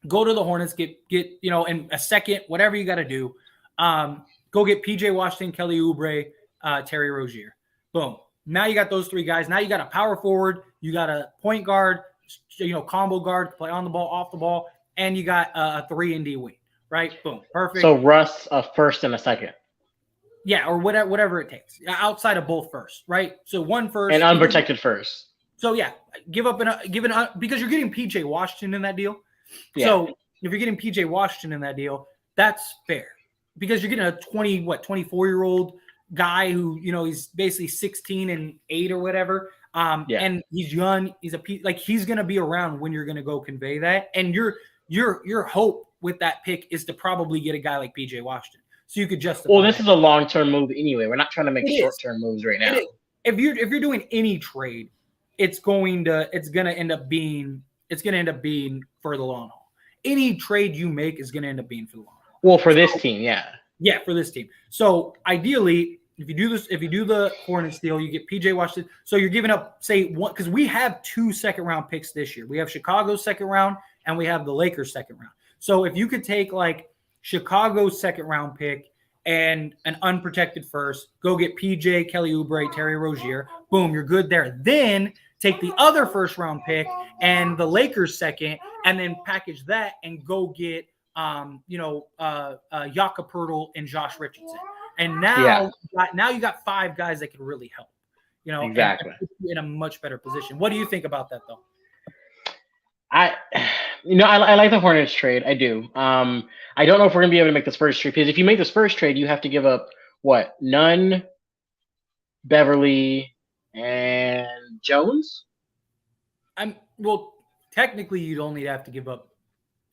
go to the Hornets, get in a second, whatever you got to do. Go get PJ Washington, Kelly Oubre, Terry Rozier. Boom. Now you got those 3 guys. Now you got a power forward. You got a point guard, combo guard, play on the ball, off the ball, and you got a 3-and-D wing, right? Boom. Perfect. So Russ, a first and a second. Yeah, or whatever it takes. Outside of both first, right? So 1 first. And unprotected first. So, yeah, because you're getting PJ Washington in that deal. Yeah. So if you're getting PJ Washington in that deal, that's fair. Because you're getting a 24-year-old guy who, he's basically 16 and 8 or whatever. And he's young. He's he's going to be around when you're going to go convey that. And your hope with that pick is to probably get a guy like PJ Washington. So you could justify. Well, this is a long-term move anyway. We're not trying to make short-term moves right now. If you're doing any trade, it's going to end up being for the long haul. Any trade you make is going to end up being for the long haul. Well, for this team, yeah. Yeah, for this team. So ideally, if you do the Hornets deal, you get PJ Washington. So you're giving up, say, one, because we have 2 second-round picks this year. We have Chicago's second round and we have the Lakers' second round. So if you could take like Chicago's second-round pick and an unprotected first, go get PJ, Kelly Oubre, Terry Rozier. Boom, you're good there. Then take the other first-round pick and the Lakers' second, and then package that and go get Jakob Poeltl and Josh Richardson. And now you got 5 guys that can really help. Exactly. In a much better position. What do you think about that, though? I like the Hornets trade. I do. I don't know if we're gonna be able to make this first trade, because if you make this first trade, you have to give up what? Nunn, Beverly, and Jones. Well, technically, you'd only have to give up.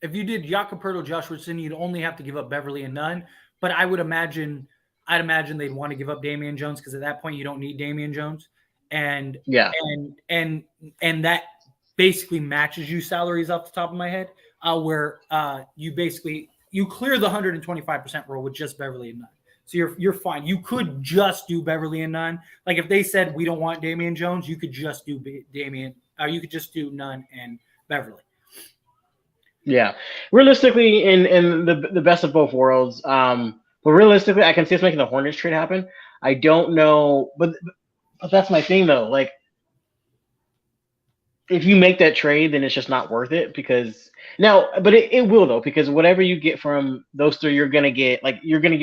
If you did Jakob Poeltl, Josh Richardson, you'd only have to give up Beverly and Nunn. But I'd imagine they'd want to give up Damian Jones, because at that point you don't need Damian Jones, and that basically matches you salaries off the top of my head, where you clear the 125% rule with just Beverly and Nunn. So you're fine. You could just do Beverly and Nunn. Like if they said we don't want Damian Jones, you could just do you could just do Nunn and Beverly. Yeah, realistically, in the best of both worlds. But realistically, I can see us making the Hornets trade happen. I don't know, but that's my thing though. Like, if you make that trade, then it's just not worth it, because but it will though, because whatever you get from those 3, you're gonna get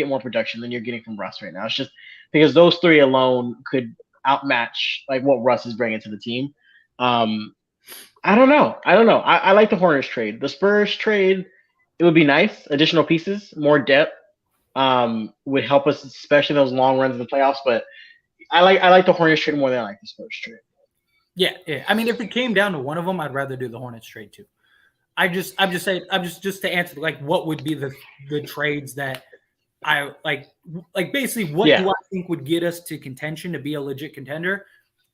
more production than you're getting from Russ right now. It's just because those 3 alone could outmatch like what Russ is bringing to the team. I don't know. I like the Hornets trade. The Spurs trade, it would be nice. Additional pieces, more depth, would help us, especially those long runs in the playoffs. But I like the Hornets trade more than I like the Spurs trade. Yeah. I mean, if it came down to one of them, I'd rather do the Hornets trade too. I'm just saying, just to answer, like, what would be the trades that I like basically what do I think would get us to contention to be a legit contender?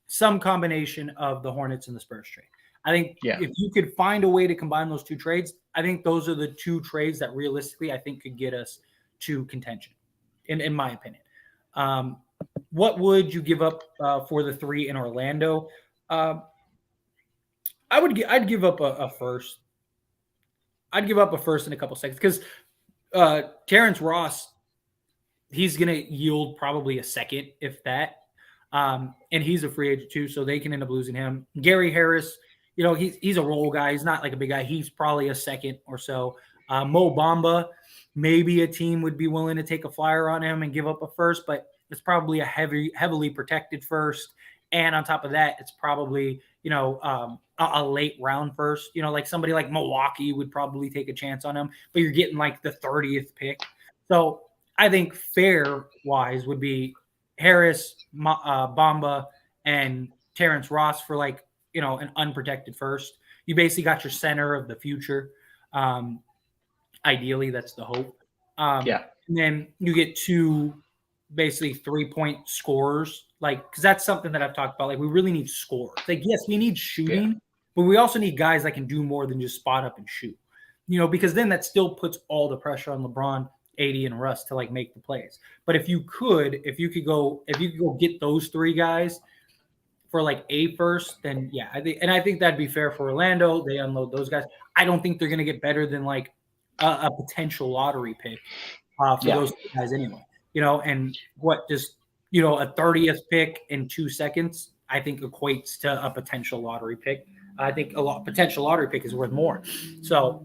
Some combination of the Hornets and the Spurs trade. I think if you could find a way to combine those two trades, I think those are the two trades that realistically I think could get us to contention, in my opinion. What would you give up for the 3 in Orlando? I'd give up a first. I'd give up a first in a couple seconds because Terrence Ross, he's going to yield probably a second, if that. And he's a free agent too, so they can end up losing him. Gary Harris, he's a role guy. He's not like a big guy. He's probably a second or so. Mo Bamba, maybe a team would be willing to take a flyer on him and give up a first, but it's probably a heavily protected first. And on top of that, it's probably, a late round first. Like somebody like Milwaukee would probably take a chance on him, but you're getting like the 30th pick. So I think fair-wise would be Harris, Bamba, and Terrence Ross for like, an unprotected first. You basically got your center of the future. Ideally, that's the hope. And then you get 2 basically 3-point scorers, like, because that's something that I've talked about. Like, we really need scorers. Like, yes, we need shooting, but we also need guys that can do more than just spot up and shoot. Because then that still puts all the pressure on LeBron, AD, and Russ to like make the plays. But if you could go get those 3 guys for like a first, then I think that'd be fair for Orlando. They unload those guys. I don't think they're gonna get better than like a potential lottery pick for those guys anyway. And what just a 30th pick in 2 seconds, I think equates to a potential lottery pick. I think potential lottery pick is worth more. So,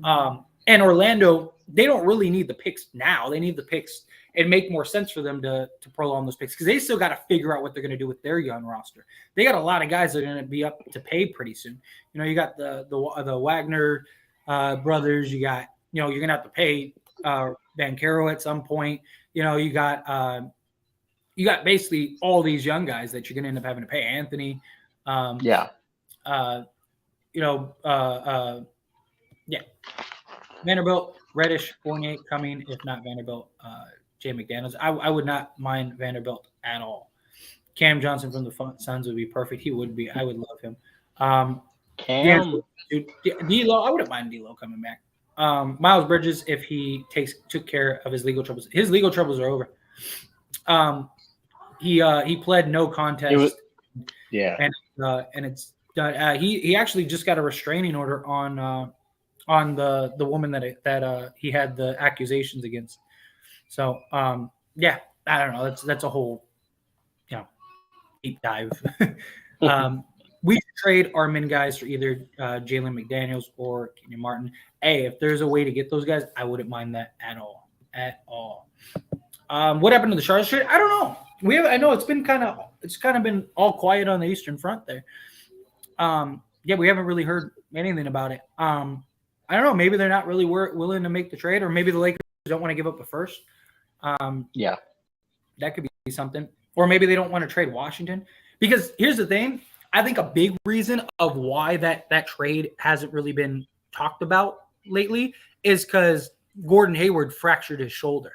and Orlando, they don't really need the picks now. They need the picks. It'd make more sense for them to prolong those picks because they still got to figure out what they're going to do with their young roster. They got a lot of guys that are going to be up to pay pretty soon. You got the Wagner brothers. You got you're going to have to pay Banchero at some point. You got basically all these young guys that you're going to end up having to pay. Anthony. Vanderbilt, Reddish, Fournier coming. If not Vanderbilt, Jay McDaniels. I would not mind Vanderbilt at all. Cam Johnson from the Suns would be perfect. He would be. I would love him. Cam. D'Lo, I wouldn't mind D'Lo coming back. Miles Bridges, if he took care of his legal troubles. His legal troubles are over. He pled no contest. And it's done. He actually just got a restraining order on the woman that he had the accusations against. So I don't know. That's a whole deep dive. We should trade our min guys for either Jalen McDaniels or Kenyon Martin. Hey, if there's a way to get those guys, I wouldn't mind that at all. What happened to the Charlotte trade? I don't know. I know it's kind of been all quiet on the Eastern Front there. We haven't really heard anything about it. I don't know. Maybe they're not really willing to make the trade, or maybe the Lakers don't want to give up a first. That could be something. Or maybe they don't want to trade Washington. Because here's the thing. I think a big reason of why that trade hasn't really been talked about lately is because Gordon Hayward fractured his shoulder.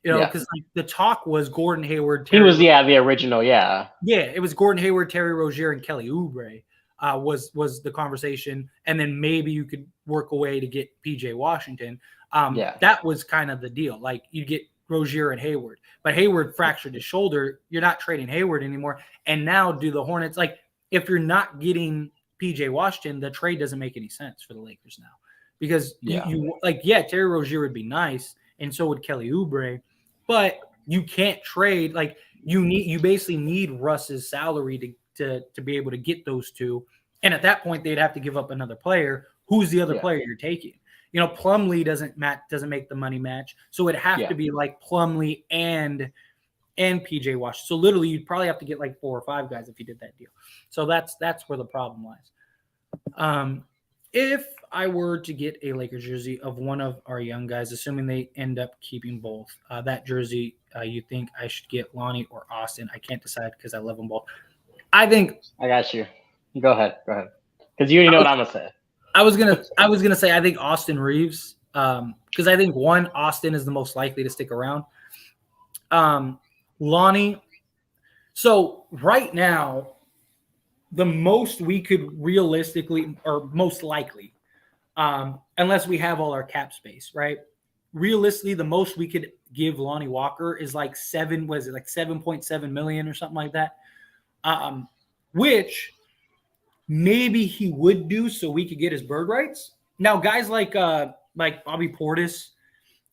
Because the talk was Gordon Hayward. He was the original. Yeah, it was Gordon Hayward, Terry Rozier, and Kelly Oubre was the conversation, and then maybe you could work a way to get PJ Washington. That was kind of the deal. Like you get Rozier and Hayward, but Hayward fractured his shoulder. You're not trading Hayward anymore. And now do the Hornets, like if you're not getting PJ Washington, the trade doesn't make any sense for the Lakers now because Terry Rozier would be nice, and so would Kelly Oubre. But you can't trade, like you basically need Russ's salary to be able to get those two. And at that point, they'd have to give up another player. Who's the other player you're taking? Plumlee doesn't make the money match. So it'd have to be like Plumlee and PJ Washington. So literally you'd probably have to get like 4 or 5 guys if you did that deal. So that's where the problem lies. If I were to get a Lakers jersey of one of our young guys, assuming they end up keeping both, that jersey, you think I should get Lonnie or Austin? I can't decide because I love them both. I think I got you. Go ahead. Because you already know what I'm going to say. I was gonna say I think Austin Reeves, because I think Austin is the most likely to stick around. Lonnie. So right now, the most we could realistically, or most likely, unless we have all our cap space, right? Realistically, the most we could give Lonnie Walker is like 7.7 million or something like that. Which maybe he would do so we could get his bird rights. Now, guys like Bobby Portis,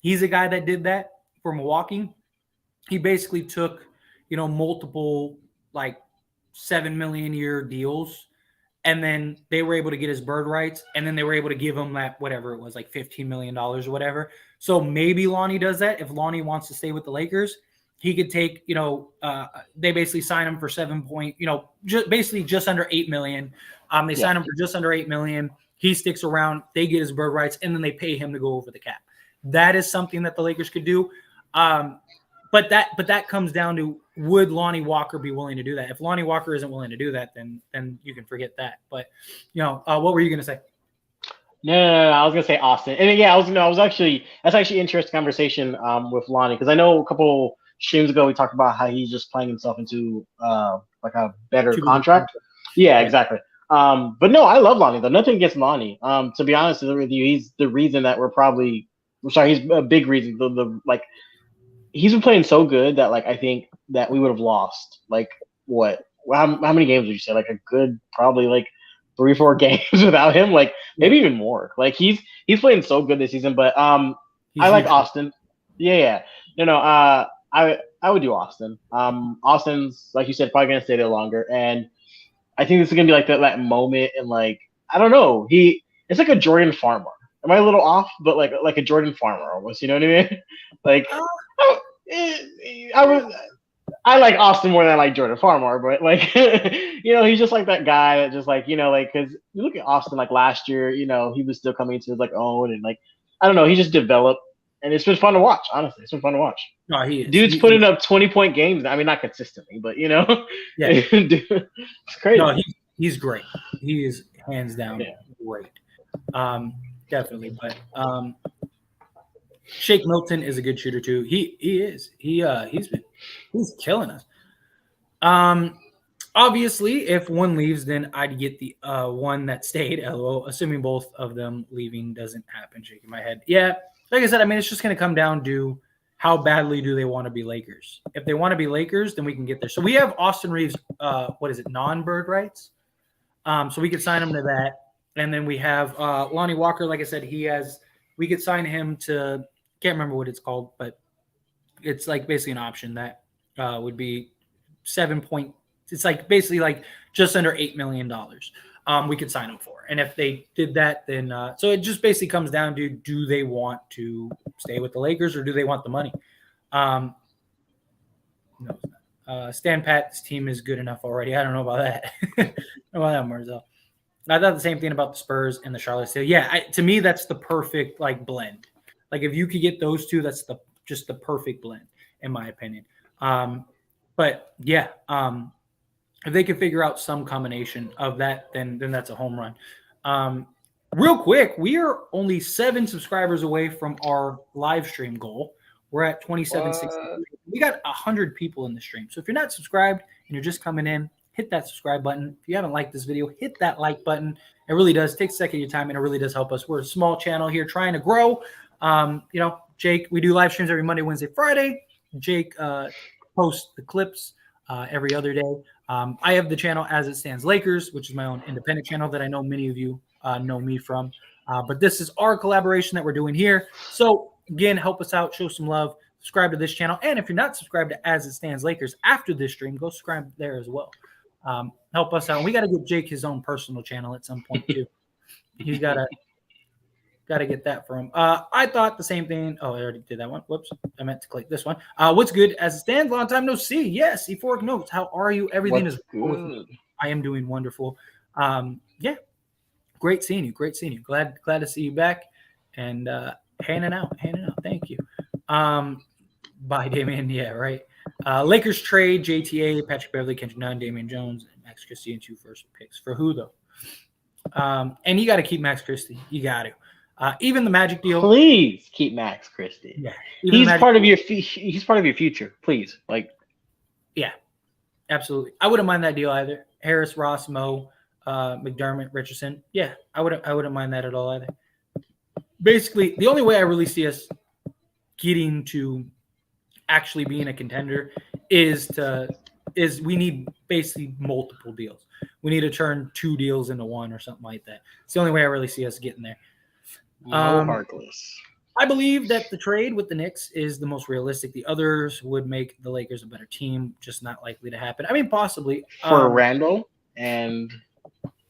he's a guy that did that for Milwaukee. He basically took, multiple like 7 million year deals, and then they were able to get his bird rights, and then they were able to give him that whatever it was, like $15 million or whatever. So maybe Lonnie does that. If Lonnie wants to stay with the Lakers, he could take, they basically sign him for basically just under 8 million. They sign him for just under 8 million. He sticks around, they get his bird rights, and then they pay him to go over the cap. That is something that the Lakers could do. But that comes down to, would Lonnie Walker be willing to do that? If Lonnie Walker isn't willing to do that, then you can forget that. But what were you gonna say? No, I was gonna say Austin, and that's actually interesting conversation with Lonnie, because I know a couple streams ago we talked about how he's just playing himself into like a better contract. Yeah, exactly. But no, I love Lonnie though. Nothing against Lonnie. To be honest with you, he's the reason that he's a big reason. He's been playing so good that I think that we would have lost how many games would you say? Like a good probably 3-4 games without him, maybe even more. He's playing so good this season. But I like Austin. Yeah. I would do Austin. Austin's, like you said, probably gonna stay there longer, and I think this is gonna be that moment, and I don't know, it's like a Jordan Farmer. Am I a little off? But like a Jordan Farmer almost, you know what I mean? I like Austin more than I like Jordan Farmer, but he's just like that guy that just because you look at Austin last year, he was still coming into his own, and I don't know, he just developed, and it's been fun to watch. Honestly, it's been fun to watch. No, he is. Dude's putting up 20-point games. I mean, not consistently, but yeah, dude, it's crazy. No, he's great. He is hands down great. Definitely, but Shake Milton is a good shooter too. He is. He's killing us. Obviously, if one leaves, then I'd get the one that stayed. LOL. Assuming both of them leaving doesn't happen. Shaking my head. Yeah, like I said, I mean, it's just going to come down to how badly do they want to be Lakers. If they want to be Lakers, then we can get there. So we have Austin Reeves. Non-bird rights? So we could sign him to that. And then we have Lonnie Walker. Like I said, we could sign him to, can't remember what it's called, but it's basically an option that would be it's basically just under $8 million. We could sign him for. And if they did that, then so it just basically comes down to, do they want to stay with the Lakers or do they want the money? No, it's not. Stan Pat's team is good enough already. I don't know about that. I don't know about that, Marzel. I thought the same thing about the Spurs and the Charlotte. Yeah, to me, that's the perfect blend. If you could get those two, that's just the perfect blend, in my opinion. But yeah, if they can figure out some combination of that, then that's a home run. Real quick, we are only 7 subscribers away from our live stream goal. We're at 2760. We got 100 people in the stream. So if you're not subscribed and you're just coming in, hit that subscribe button. If you haven't liked this video, hit that like button. It really does take a second of your time, and it really does help us. We're a small channel here trying to grow. Jake, we do live streams every Monday, Wednesday, Friday. Jake posts the clips every other day. I have the channel As It Stands Lakers, which is my own independent channel that I know many of you know me from. But this is our collaboration that we're doing here. So again, help us out, show some love, subscribe to this channel. And if you're not subscribed to As It Stands Lakers after this stream, go subscribe there as well. Help us out. We got to get Jake his own personal channel at some point too. He's got to get that for him. I thought the same thing. Oh, I already did that one. Whoops. I meant to click this one. What's good? As it stands, long time no see. Yes, E4 notes. How are you? Everything is good. I am doing wonderful. Yeah. Great seeing you. Great seeing you. Glad to see you back and hanging out. Thank you. Bye, Damian. Yeah, right. Lakers trade JTA, Patrick Beverly, Kendrick Nunn, Damian Jones, and Max Christie, and 2 first picks. For who though? And you got to keep Max Christie. You got to. Even the Magic deal. Please keep Max Christie. Yeah, he's part of your. He's part of your future. Please, Yeah, absolutely. I wouldn't mind that deal either. Harris, Ross, Mo, McDermott, Richardson. Yeah, I wouldn't mind that at all either. Basically, the only way I really see us getting to actually being a contender is we need basically multiple deals. We need to turn 2 deals into 1 or something like that. It's the only way I really see us getting there. Heartless. I believe that the trade with the Knicks is the most realistic. The others would make the Lakers a better team, just not likely to happen. I mean, possibly. For Randall and...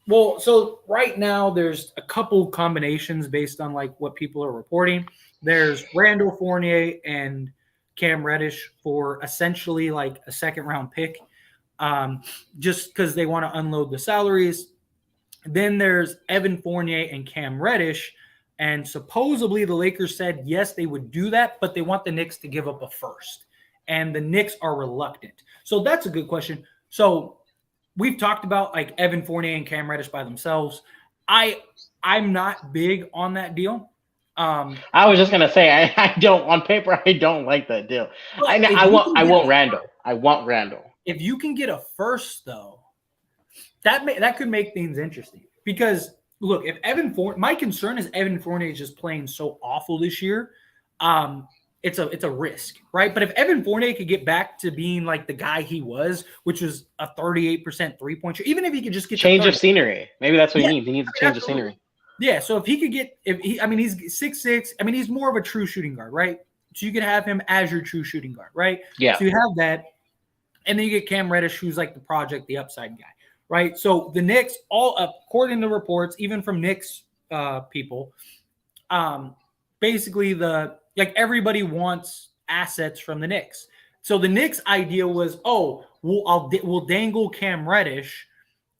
Well, so right now there's a couple combinations based on like what people are reporting. There's Randall, Fournier, and Cam Reddish for essentially like a second-round pick, just because they want to unload the salaries. Then there's Evan Fournier and Cam Reddish, and supposedly the Lakers said yes, they would do that, but they want the Knicks to give up a first, and the Knicks are reluctant. So that's a good question. So we've talked about like Evan Fournier and Cam Reddish by themselves. I'm not big on that deal. I was just gonna say I don't on paper. I don't like that deal. I want Randall. I want Randall. If you can get a first though, that could make things interesting. Because look, if my concern is Evan Fournier is just playing so awful this year. It's a risk, right? But if Evan Fournier could get back to being like the guy he was, which was a 38% 3-point shot, even if he could just get change of scenery, maybe that's what he needs. He needs a change of scenery. Yeah, so if he could get, he's 6'6", he's more of a true shooting guard, right? So you could have him as your true shooting guard, right? Yeah. So you have that, and then you get Cam Reddish, who's like the project, the upside guy, right? So the Knicks, all according to reports, even from Knicks people, basically everybody wants assets from the Knicks. So the Knicks idea was, we'll dangle Cam Reddish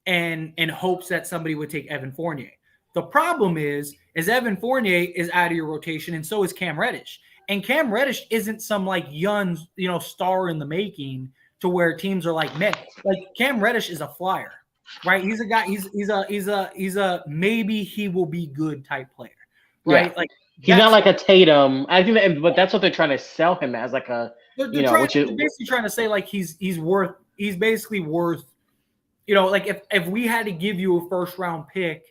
and in hopes that somebody would take Evan Fournier. The problem is Evan Fournier is out of your rotation, and so is Cam Reddish. And Cam Reddish isn't some like young, star in the making to where teams are like, man, like Cam Reddish is a flyer, right? He's a guy. He's a maybe he will be good type player, right? Yeah. Like he's not like a Tatum. I think, but that's what they're trying to sell him as, like a they're basically trying to say like he's basically worth, like if we had to give you a first round pick.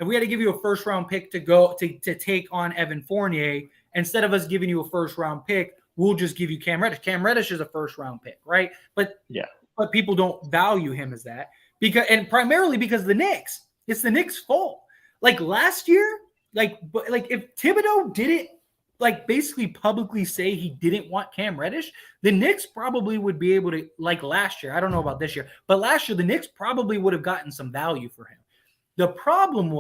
If we had to give you a first-round pick to go to take on Evan Fournier, instead of us giving you a first-round pick, we'll just give you Cam Reddish. Cam Reddish is a first-round pick, right? But people don't value him as that primarily because the Knicks. It's the Knicks' fault. Like last year, if Thibodeau didn't basically publicly say he didn't want Cam Reddish, the Knicks probably would be able to, like last year. I don't know about this year, but last year the Knicks probably would have gotten some value for him. The problem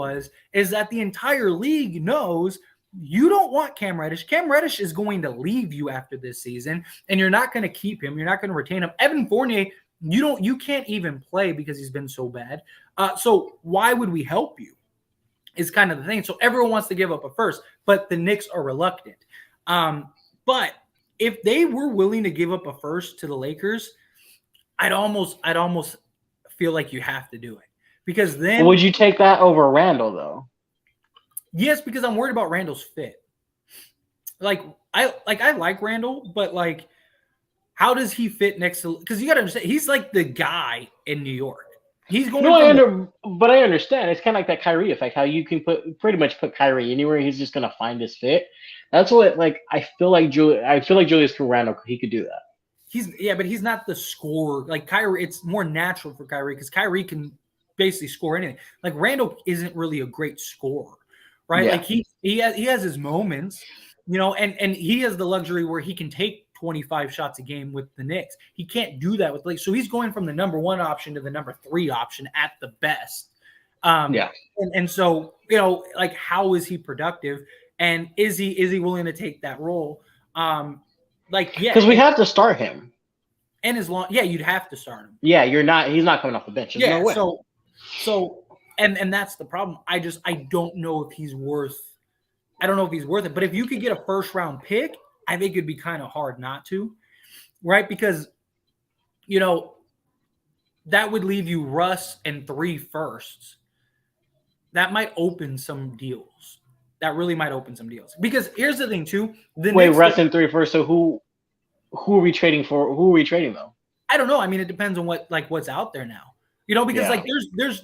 is that the entire league knows you don't want Cam Reddish. Cam Reddish is going to leave you after this season, and you're not going to keep him. You're not going to retain him. Evan Fournier, you can't even play because he's been so bad. So why would we help you? Is kind of the thing. So everyone wants to give up a first, but the Knicks are reluctant. But if they were willing to give up a first to the Lakers, I'd almost feel like you have to do it. Because then would you take that over Randall though? Yes, because I'm worried about Randall's fit. I like Randall, but like, how does he fit next to? Because you got to understand, he's like the guy in New York. He's going. But I understand. It's kind of like that Kyrie effect. How you can pretty much put Kyrie anywhere. He's just gonna find his fit. That's what I feel like Julius Randle. He could do that. But he's not the scorer like Kyrie. It's more natural for Kyrie because Kyrie can basically score anything. Like Randall isn't really a great scorer, right? Yeah. Like he has his moments, and he has the luxury where he can take 25 shots a game with the Knicks. He can't do that with so he's going from the number 1 option to the number 3 option at the best. And so how is he productive, and is he willing to take that role? Because we have to start him. And you'd have to start him. Yeah, he's not coming off the bench. There's no way. So and that's the problem. I don't know if he's worth it. But if you could get a first round pick, I think it'd be kind of hard not to, right? Because that would leave you Russ and 3 firsts. that might open some deals. That really might open some deals. Because here's the thing too, the Wait, Knicks. Russ in 3 first. So who are we trading for? Who are we trading though? I don't know. I mean, it depends on what's out there now. Because like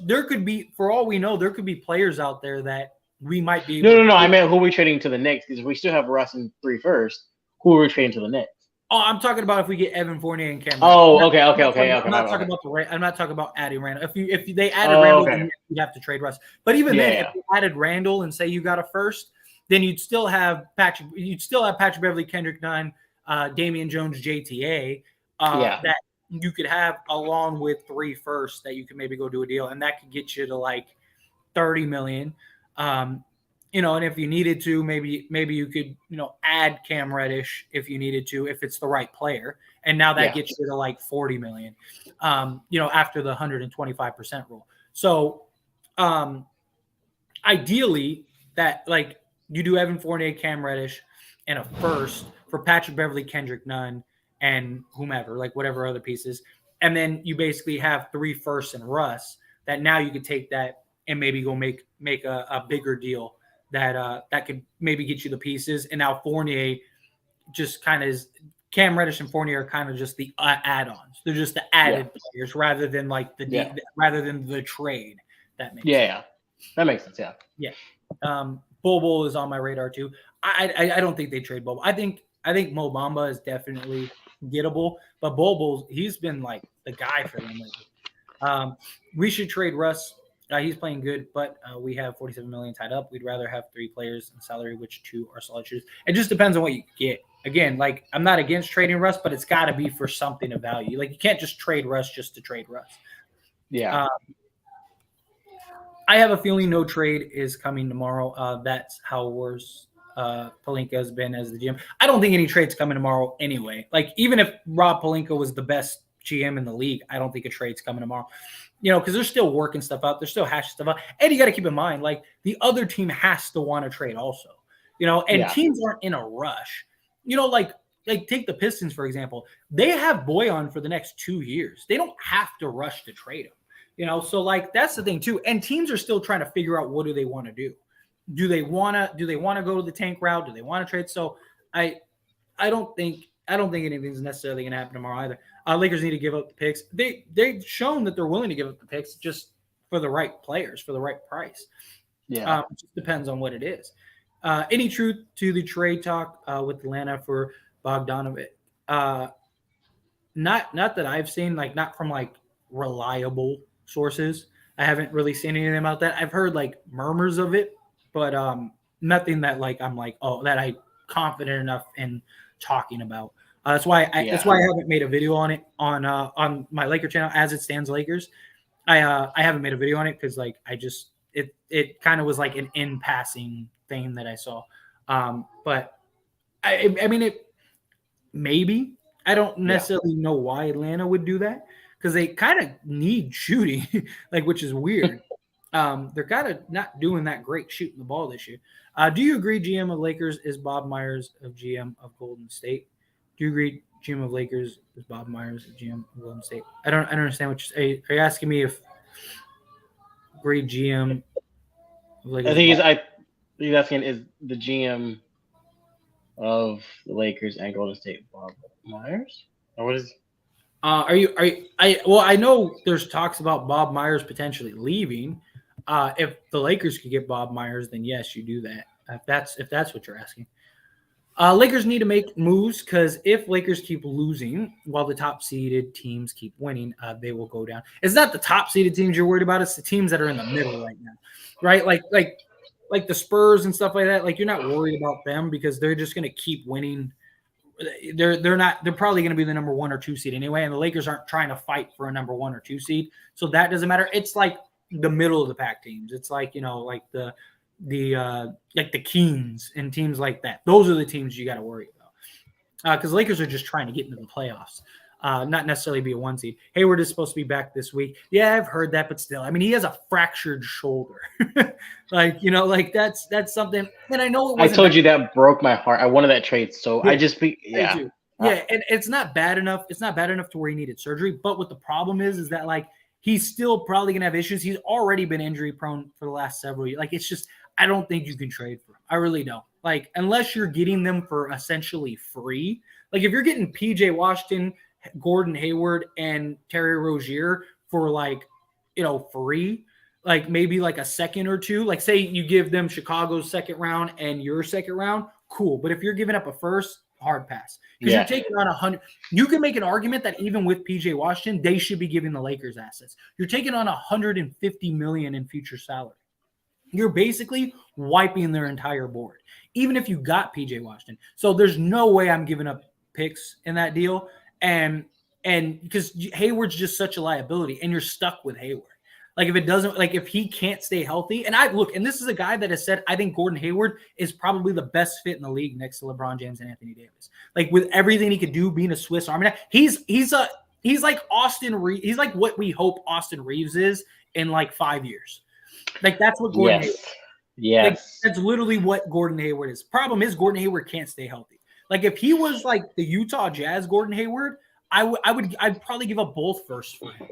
there could be, for all we know, there could be players out there that we might be able No. to I meant who are we trading to the Knicks? Because if we still have Russ in 3 first, who are we trading to the Knicks? Oh, I'm talking about if we get Evan Fournier and Cam. Oh, okay. I'm not talking about I'm not talking about adding Randall. If they added Randall, then you'd have to trade Russ. But even then, if you added Randall and say you got a first, then you'd still have Patrick. You'd still have Patrick Beverley, Kendrick Nunn, Damian Jones, JTA. That you could have along with 3 firsts that you could maybe go do a deal, and that could get you to like $30 million. And if you needed to, maybe you could, add Cam Reddish if you needed to, if it's the right player. And now that gets you to like 40 million, after the 125% rule. So ideally that like you do Evan Fournier, Cam Reddish, and a first for Patrick Beverley, Kendrick Nunn, and whomever, like whatever other pieces. And then you basically have 3 firsts and Russ that now you could take that and maybe go make a bigger deal that could maybe get you the pieces. And now Fournier just kind of is, Cam Reddish and Fournier are kind of just the add-ons. They're just the added players rather than like rather than the trade. That makes sense. That makes sense. Yeah. Bobo is on my radar too. I don't think they trade Bobo. I think Mo Bamba is definitely gettable, but Bobo, he's been like the guy for them lately. We should trade Russ. He's playing good, but we have 47 million tied up. We'd rather have 3 players in salary, which 2 are solid shooters. It just depends on what you get. Again, like I'm not against trading Russ, but it's got to be for something of value. Like you can't just trade Russ just to trade Russ. Yeah. I have a feeling no trade is coming tomorrow. That's how worse Pelinka has been as the GM. I don't think any trade's coming tomorrow anyway. Like even if Rob Pelinka was the best GM in the league, I don't think a trade's coming tomorrow. Because they're still working stuff out. They're still hashing stuff out. And you got to keep in mind, like, the other team has to want to trade also. Teams aren't in a rush. Like take the Pistons, for example. They have Bojan for the next 2 years. They don't have to rush to trade him. So, like, that's the thing, too. And teams are still trying to figure out what do they want to do. Do they want to go to the tank route? Do they want to trade? So, I don't think anything's necessarily going to happen tomorrow either. Lakers need to give up the picks. They've shown that they're willing to give up the picks just for the right players, for the right price. Yeah. It just depends on what it is. Any truth to the trade talk with Atlanta for Bogdanovic? Not that I've seen, like not from like reliable sources. I haven't really seen anything about that. I've heard like murmurs of it, but nothing that like I'm like, oh, that I'm confident enough in talking about. That's why I haven't made a video on it on my Laker channel as it stands Lakers. I haven't made a video on it because like it kind of was like an in passing thing that I saw. But I mean it maybe. I don't necessarily know why Atlanta would do that because they kind of need shooting, like which is weird. They're kind of not doing that great shooting the ball this year. Do you agree GM of Lakers is Bob Myers of GM of Golden State? Do you agree GM of Lakers is Bob Myers of GM of Golden State? I don't understand what you're saying. Are you asking me if great GM of Lakers? I think he's asking is the GM of the Lakers and Golden State Bob Myers? Or what is I know there's talks about Bob Myers potentially leaving. If the Lakers could get Bob Myers, then yes, you do that. If that's what you're asking. Lakers need to make moves because if Lakers keep losing while the top seeded teams keep winning, they will go down. It's not the top seeded teams you're worried about; it's the teams that are in the middle right now, right? Like the Spurs and stuff like that. Like you're not worried about them because they're just going to keep winning. They're probably going to be the number 1 or 2 seed anyway, and the Lakers aren't trying to fight for a number 1 or 2 seed, so that doesn't matter. It's like the middle of the pack teams. It's like like the like the Kings and teams like that. Those are the teams you got to worry about because Lakers are just trying to get into the playoffs, not necessarily be a 1 seed. Hayward is supposed to be back this week. Yeah, I've heard that, but still, I mean, he has a fractured shoulder. like that's something. And I know I told you that broke my heart. I wanted that trade, so I just and it's not bad enough. It's not bad enough to where he needed surgery. But what the problem is that like he's still probably going to have issues. He's already been injury prone for the last several years. Like, it's just, I don't think you can trade for him. I really don't. Like, unless you're getting them for essentially free. Like, if you're getting PJ Washington, Gordon Hayward, and Terry Rozier for like, free, like maybe like a second or two, like say you give them Chicago's second round and your second round, cool. But if you're giving up a first, hard pass. Because you're taking on 100. You can make an argument that even with PJ Washington, they should be giving the Lakers assets. You're taking on $150 million in future salary. You're basically wiping their entire board, even if you got PJ Washington. So there's no way I'm giving up picks in that deal. And because Hayward's just such a liability, and you're stuck with Hayward. Like, if it doesn't, like, if he can't stay healthy, and this is a guy that has said, I think Gordon Hayward is probably the best fit in the league next to LeBron James and Anthony Davis. Like, with everything he could do, being a Swiss Army knife, he's like Austin Reeves. He's like what we hope Austin Reeves is in like 5 years. Like, that's what Gordon Hayward is. Yes. Like, that's literally what Gordon Hayward is. Problem is, Gordon Hayward can't stay healthy. Like, if he was like the Utah Jazz Gordon Hayward, I'd probably give up both firsts for him.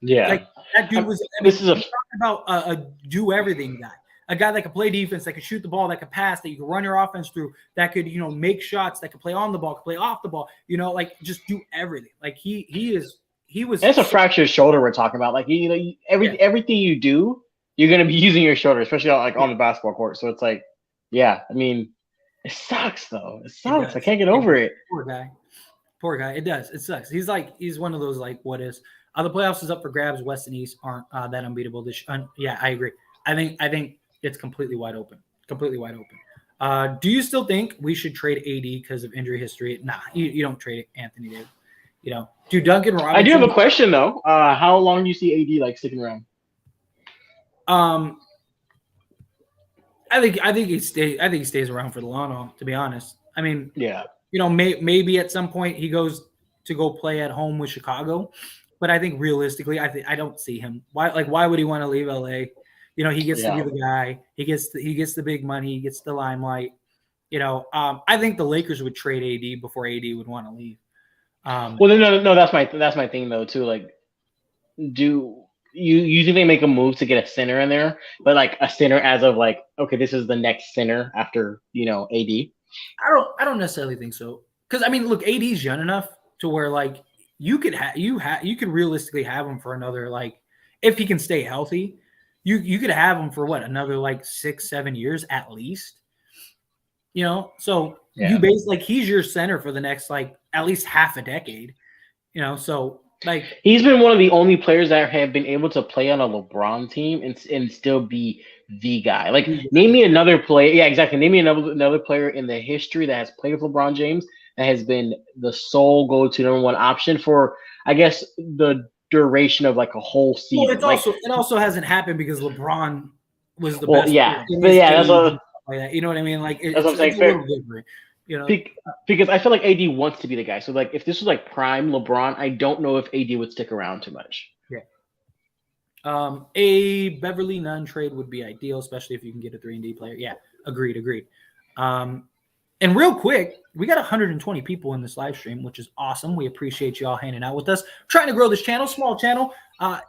Yeah, like that dude was. Talking about a do everything guy, a guy that could play defense, that could shoot the ball, that could pass, that you could run your offense through, that could make shots, that could play on the ball, could play off the ball. Like, just do everything. Like he was. And it's a fractured shoulder we're talking about. Like everything you do, you're gonna be using your shoulder, especially on the basketball court. So it's like, yeah, I mean, it sucks though. It sucks. I can't get over it. Poor guy. It does. It sucks. He's one of those like what is. The playoffs is up for grabs. West and East aren't that unbeatable. Yeah, I agree. I think it's completely wide open. Completely wide open. Do you still think we should trade AD because of injury history? Nah, you don't trade Anthony Davis. Do Duncan Robinson. I do have a question though. How long do you see AD like sticking around? I think he stays around for the long haul. To be honest, I mean, yeah. Maybe at some point he goes to go play at home with Chicago. But I think realistically, I don't see him. Why would he want to leave LA? He gets to be the guy. He gets the big money. He gets the limelight. I think the Lakers would trade AD before AD would want to leave. Well, no, that's my thing though too. Like, do you think they make a move to get a center in there, but like a center as of like, okay, this is the next center after AD? I don't necessarily think so, because I mean, look, AD's young enough to where like. You could realistically have him for another, like, if he can stay healthy, you could have him for another like 6-7 years at least. So you basically like he's your center for the next like at least half a decade. So like he's been one of the only players that have been able to play on a LeBron team and still be the guy. Like, name me another player. Yeah, exactly. Name me another player in the history that has played with LeBron James that has been the sole go-to number one option for, I guess, the duration of like a whole season. Well, it also hasn't happened because LeBron was the best. Yeah, but yeah, that's what. Like that. You know what I mean? Like, that's what I'm saying. A little different, because I feel like AD wants to be the guy. So like, if this was like prime LeBron, I don't know if AD would stick around too much. Yeah. A Beverly Nunn trade would be ideal, especially if you can get a 3-and-D player. Yeah, agreed. And real quick, we got 120 people in this live stream, which is awesome. We appreciate you all hanging out with us. Trying to grow this channel, small channel.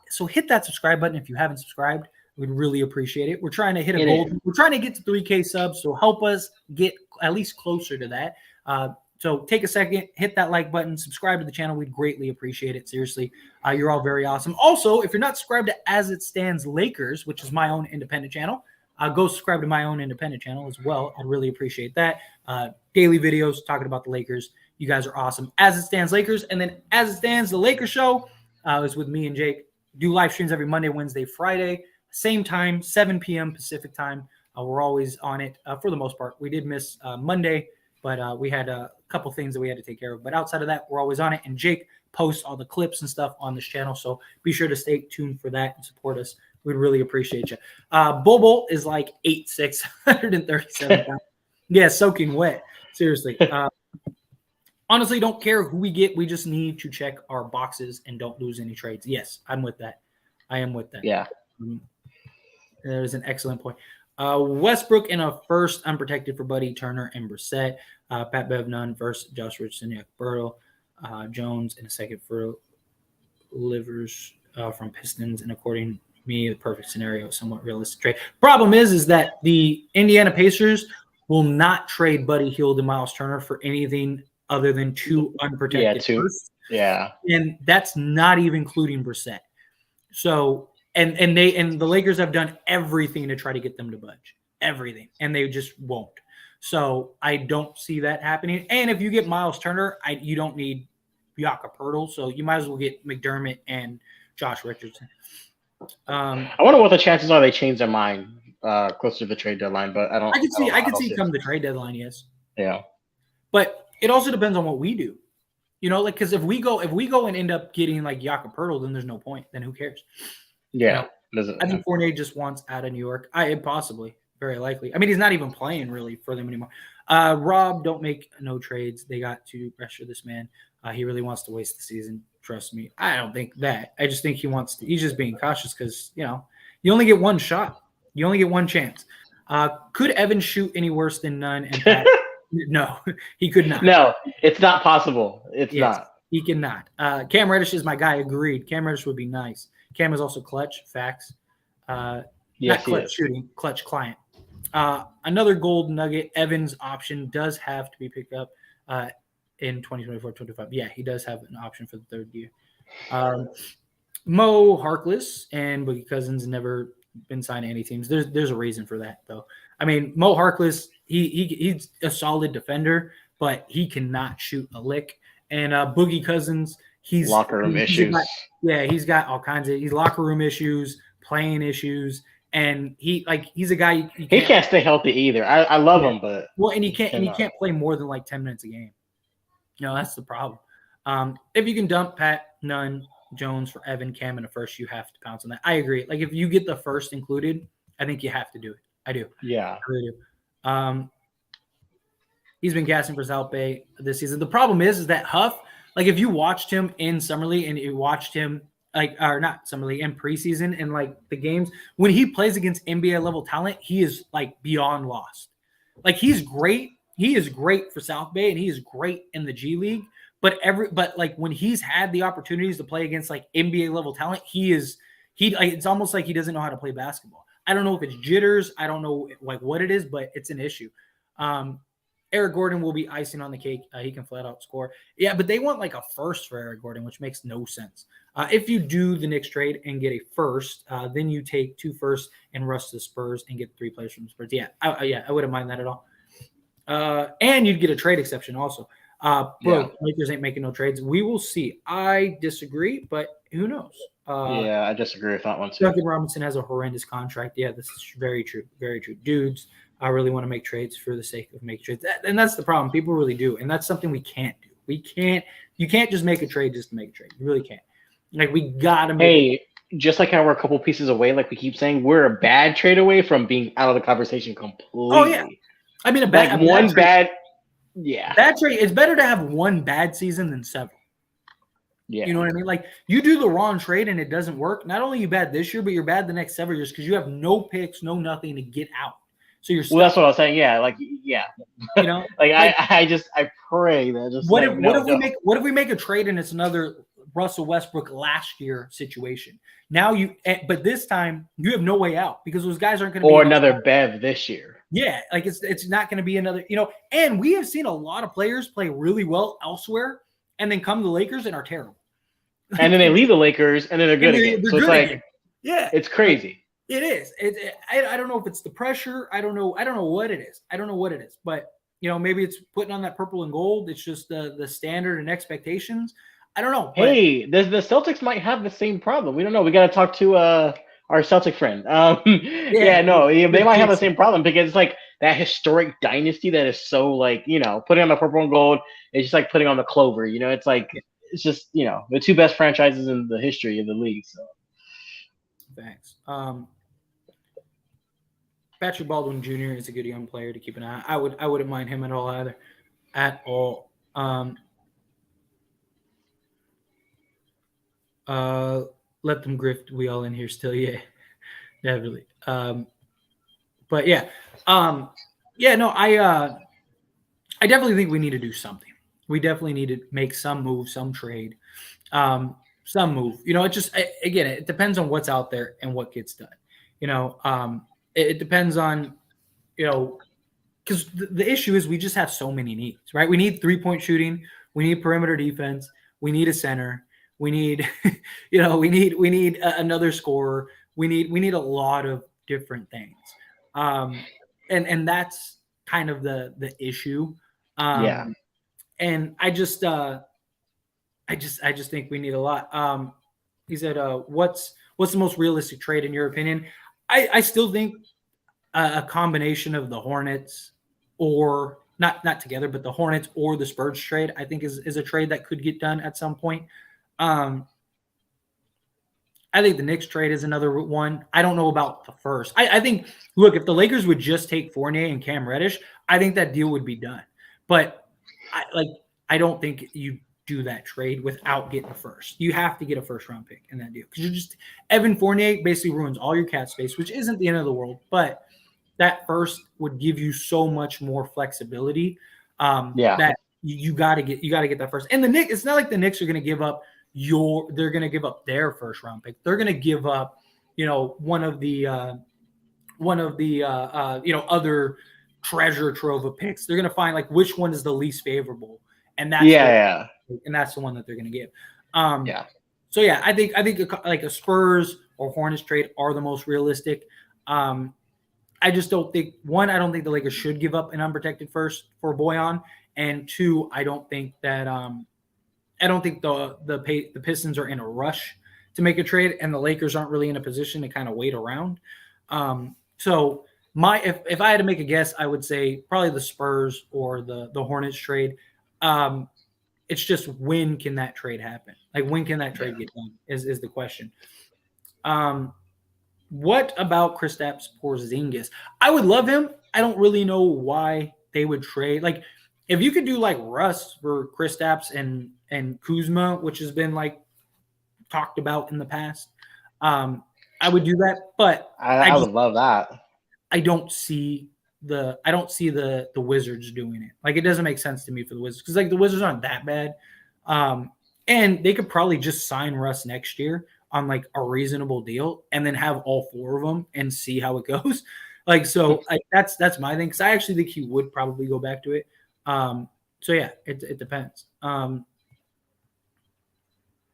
So hit that subscribe button if you haven't subscribed. We'd really appreciate it. We're trying to hit a goal. We're trying to get to 3K subs, so help us get at least closer to that. So take a second, hit that like button, subscribe to the channel. We'd greatly appreciate it. Seriously, you're all very awesome. Also, if you're not subscribed to As It Stands Lakers, which is my own independent channel, go subscribe to my own independent channel as well. I'd really appreciate that. Daily videos talking about the Lakers. You guys are awesome. As It Stands Lakers, and then As It Stands the Lakers show is with me and Jake. Do live streams every Monday, Wednesday, Friday, same time, 7 p.m. Pacific time. We're always on it for the most part. We did miss Monday, but we had a couple things that we had to take care of. But outside of that, we're always on it. And Jake posts all the clips and stuff on this channel, so be sure to stay tuned for that and support us. We'd really appreciate you. Bobo is like 8'6", 137 pounds. Yeah, soaking wet. Seriously. Honestly, don't care who we get. We just need to check our boxes and don't lose any trades. Yes, I'm with that. I am with that. Yeah. There's an excellent point. Westbrook in a first unprotected for Buddy, Turner, and Brissett. Pat Bev Nunn versus Josh Richardson, Burrow. Jones in a second for Livers. from Pistons, and according to me, the perfect scenario, somewhat realistic trade. Problem is that the Indiana Pacers will not trade Buddy Hield and Miles Turner for anything other than 2 unprotected firsts. Yeah. And that's not even including Brissett. So and the Lakers have done everything to try to get them to budge. Everything. And they just won't. So I don't see that happening. And if you get Miles Turner, you don't need Jakob Poeltl, so you might as well get McDermott and Josh Richardson. I wonder what the chances are they change their mind closer to the trade deadline, but I could see come the trade deadline, yes. Yeah. But it also depends on what we do. You know, like because if we go and end up getting like Jakob Poeltl, then there's no point. Then who cares? Yeah. You know, I think Fournier just wants out of New York. Possibly, very likely. I mean, he's not even playing really for them anymore. Rob, don't make no trades. They got to pressure this man. He really wants to waste the season. Trust me. I don't think that. I just think he wants to. He's just being cautious because, you know, you only get one shot. You only get one chance. Could Evan shoot any worse than none? And Pat? No, he could not. No, it's not possible. It's not. He cannot. Cam Reddish is my guy. Agreed. Cam Reddish would be nice. Cam is also clutch. Facts. Not clutch shooting. Clutch client. Another gold nugget. Evans option does have to be picked up in 2024-25. Yeah, he does have an option for the third year. Mo Harkless and Boogie Cousins never been signed to any teams. There's a reason for that, though. I mean, Mo Harkless, he's a solid defender, but he cannot shoot a lick. And Boogie Cousins, he's locker room issues. He's got all kinds of locker room issues, playing issues, and he's a guy he can't stay healthy either. I love him, but and he can't play more than like 10 minutes a game. You know, that's the problem. If you can dump Pat, Nunn, Jones for Evan, Cam in the first, you have to pounce on that. I agree. Like if you get the first included, I think you have to do it. I do. Yeah. I really do. He's been gassing for South Bay this season. The problem is that Huff, like if you watched him in Summer League and you watched him not Summer League, in preseason and like the games, when he plays against NBA level talent, he is like beyond lost. Like he's great. He is great for South Bay and he is great in the G League. But like when he's had the opportunities to play against like NBA level talent, it's almost like he doesn't know how to play basketball. I don't know if it's jitters. I don't know like what it is, but it's an issue. Eric Gordon will be icing on the cake. He can flat out score. Yeah, but they want like a first for Eric Gordon, which makes no sense. If you do the Knicks trade and get a first, then you take 2 firsts and rush the Spurs and get 3 players from the Spurs. Yeah, I wouldn't mind that at all. And you'd get a trade exception also. Lakers ain't making no trades. We will see. I disagree, but who knows? I disagree with that one too. Duncan Robinson has a horrendous contract. Yeah, this is very true. Very true. Dudes, I really want to make trades for the sake of making trades. And that's the problem. People really do. And that's something we can't do. You can't just make a trade just to make a trade. You really can't. Like, we got to make just like how we're a couple pieces away, like we keep saying, we're a bad trade away from being out of the conversation completely. Oh, yeah. I mean, bad trade. It's better to have one bad season than several. Yeah. You know what I mean? Like, you do the wrong trade and it doesn't work. Not only are you bad this year, but you're bad the next several years because you have no picks, no nothing to get out. So you're stuck. Well, that's what I was saying. Yeah, you know, I pray that just what if we make a trade and it's another Russell Westbrook last year situation? Now but this time you have no way out because those guys aren't going to be another Bev this year. Yeah, like it's not going to be another, you know. And we have seen a lot of players play really well elsewhere and then come to the Lakers and are terrible. And then they leave the Lakers and then they're good again. So it's like, again. Yeah, it's crazy. It is. I don't know if it's the pressure. I don't know what it is. But, you know, maybe it's putting on that purple and gold. It's just the standard and expectations. I don't know. Hey, the Celtics might have the same problem. We don't know. We got to talk to our Celtic friend. They might have the same problem because it's like that historic dynasty that is so like, you know, putting on the purple and gold is just like putting on the clover. You know, it's like it's just, you know, the 2 best franchises in the history of the league. So. Thanks. Patrick Baldwin Jr. is a good young player to keep an eye on. I wouldn't mind him at all either. At all. Let them grift. We all in here still, yeah. Definitely. But yeah. I definitely think we need to do something. We definitely need to make some move, some trade. some move. It just again, it depends on what's out there and what gets done. It depends on because the issue is we just have so many needs, right? We need 3-point shooting, we need perimeter defense, we need a center, we need we need another scorer, we need a lot of different things, and that's kind of the issue, Yeah. and I just think we need a lot. He said, what's the most realistic trade in your opinion? I still think a combination of the Hornets or not together, but the Hornets or the Spurs trade, I think is a trade that could get done at some point. I think the Knicks trade is another one. I don't know about the first. I think, look, if the Lakers would just take Fournier and Cam Reddish, I think that deal would be done. But I don't think you do that trade without getting a first. You have to get a first round pick in that deal because Evan Fournier basically ruins all your cap space, which isn't the end of the world, but that first would give you so much more flexibility. That you got to get that first. And the Knicks, it's not like the Knicks are going to give up they're going to give up their first round pick. They're going to give up, one of the other treasure trove of picks. They're going to find like which one is the least favorable, and that's and that's the one that they're going to give. So yeah, I think like a Spurs or Hornets trade are the most realistic. I just don't think I don't think the Lakers should give up an unprotected first for Bojan, and two, I don't think that the Pistons are in a rush to make a trade, and the Lakers aren't really in a position to kind of wait around. So if I had to make a guess, I would say probably the Spurs or the Hornets trade. It's just when can that trade happen? Like when can that trade get done is the question. What about Kristaps Porzingis? I would love him. I don't really know why they would trade. Like if you could do like Russ for Kristaps and Kuzma, which has been like talked about in the past, I would do that. But I would love that. I don't see the Wizards doing it. Like it doesn't make sense to me for the Wizards because like the Wizards aren't that bad, and they could probably just sign Russ next year on like a reasonable deal and then have all four of them and see how it goes. Like so, that's my thing because I actually think he would probably go back to it. So yeah, it depends.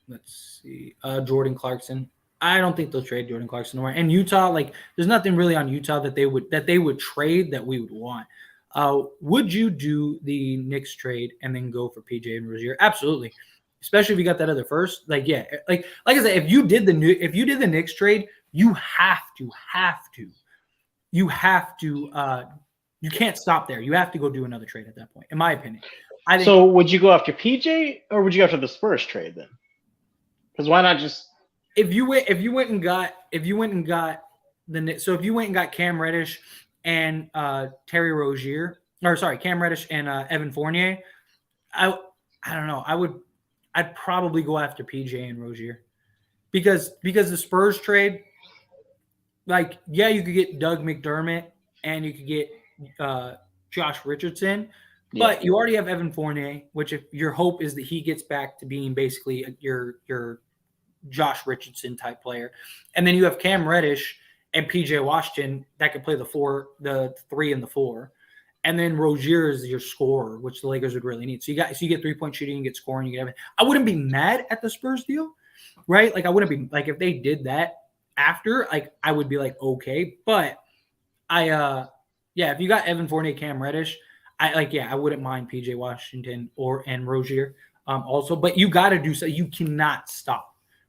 Let's see, Jordan Clarkson. I don't think they'll trade Jordan Clarkson anymore. And Utah, like, there's nothing really on Utah that they would trade that we would want. Would you do the Knicks trade and then go for PJ and Rozier? Absolutely, especially if you got that other first. Like, yeah, like I said, if you did the Knicks trade, you can't stop there. You have to go do another trade at that point, in my opinion. I think, so would you go after PJ or would you go after the Spurs trade then? Because why not just if you went and got Cam Reddish and Terry Rozier, or sorry, Cam Reddish and Evan Fournier, I don't know. I'd probably go after PJ and Rozier because the Spurs trade, like, yeah, you could get Doug McDermott and you could get Josh Richardson, but you already have Evan Fournier, which if your hope is that he gets back to being basically your Josh Richardson type player. And then you have Cam Reddish and PJ Washington that could play the 3 and the 4. And then Rozier is your scorer, which the Lakers would really need. So you get 3-point shooting, you get scoring, you get everything. I wouldn't be mad at the Spurs deal, right? Like I wouldn't be like if they did that after, like I would be like, okay. But if you got Evan Fournier, Cam Reddish, I wouldn't mind PJ Washington and Rozier also. But you got to do so. You cannot stop.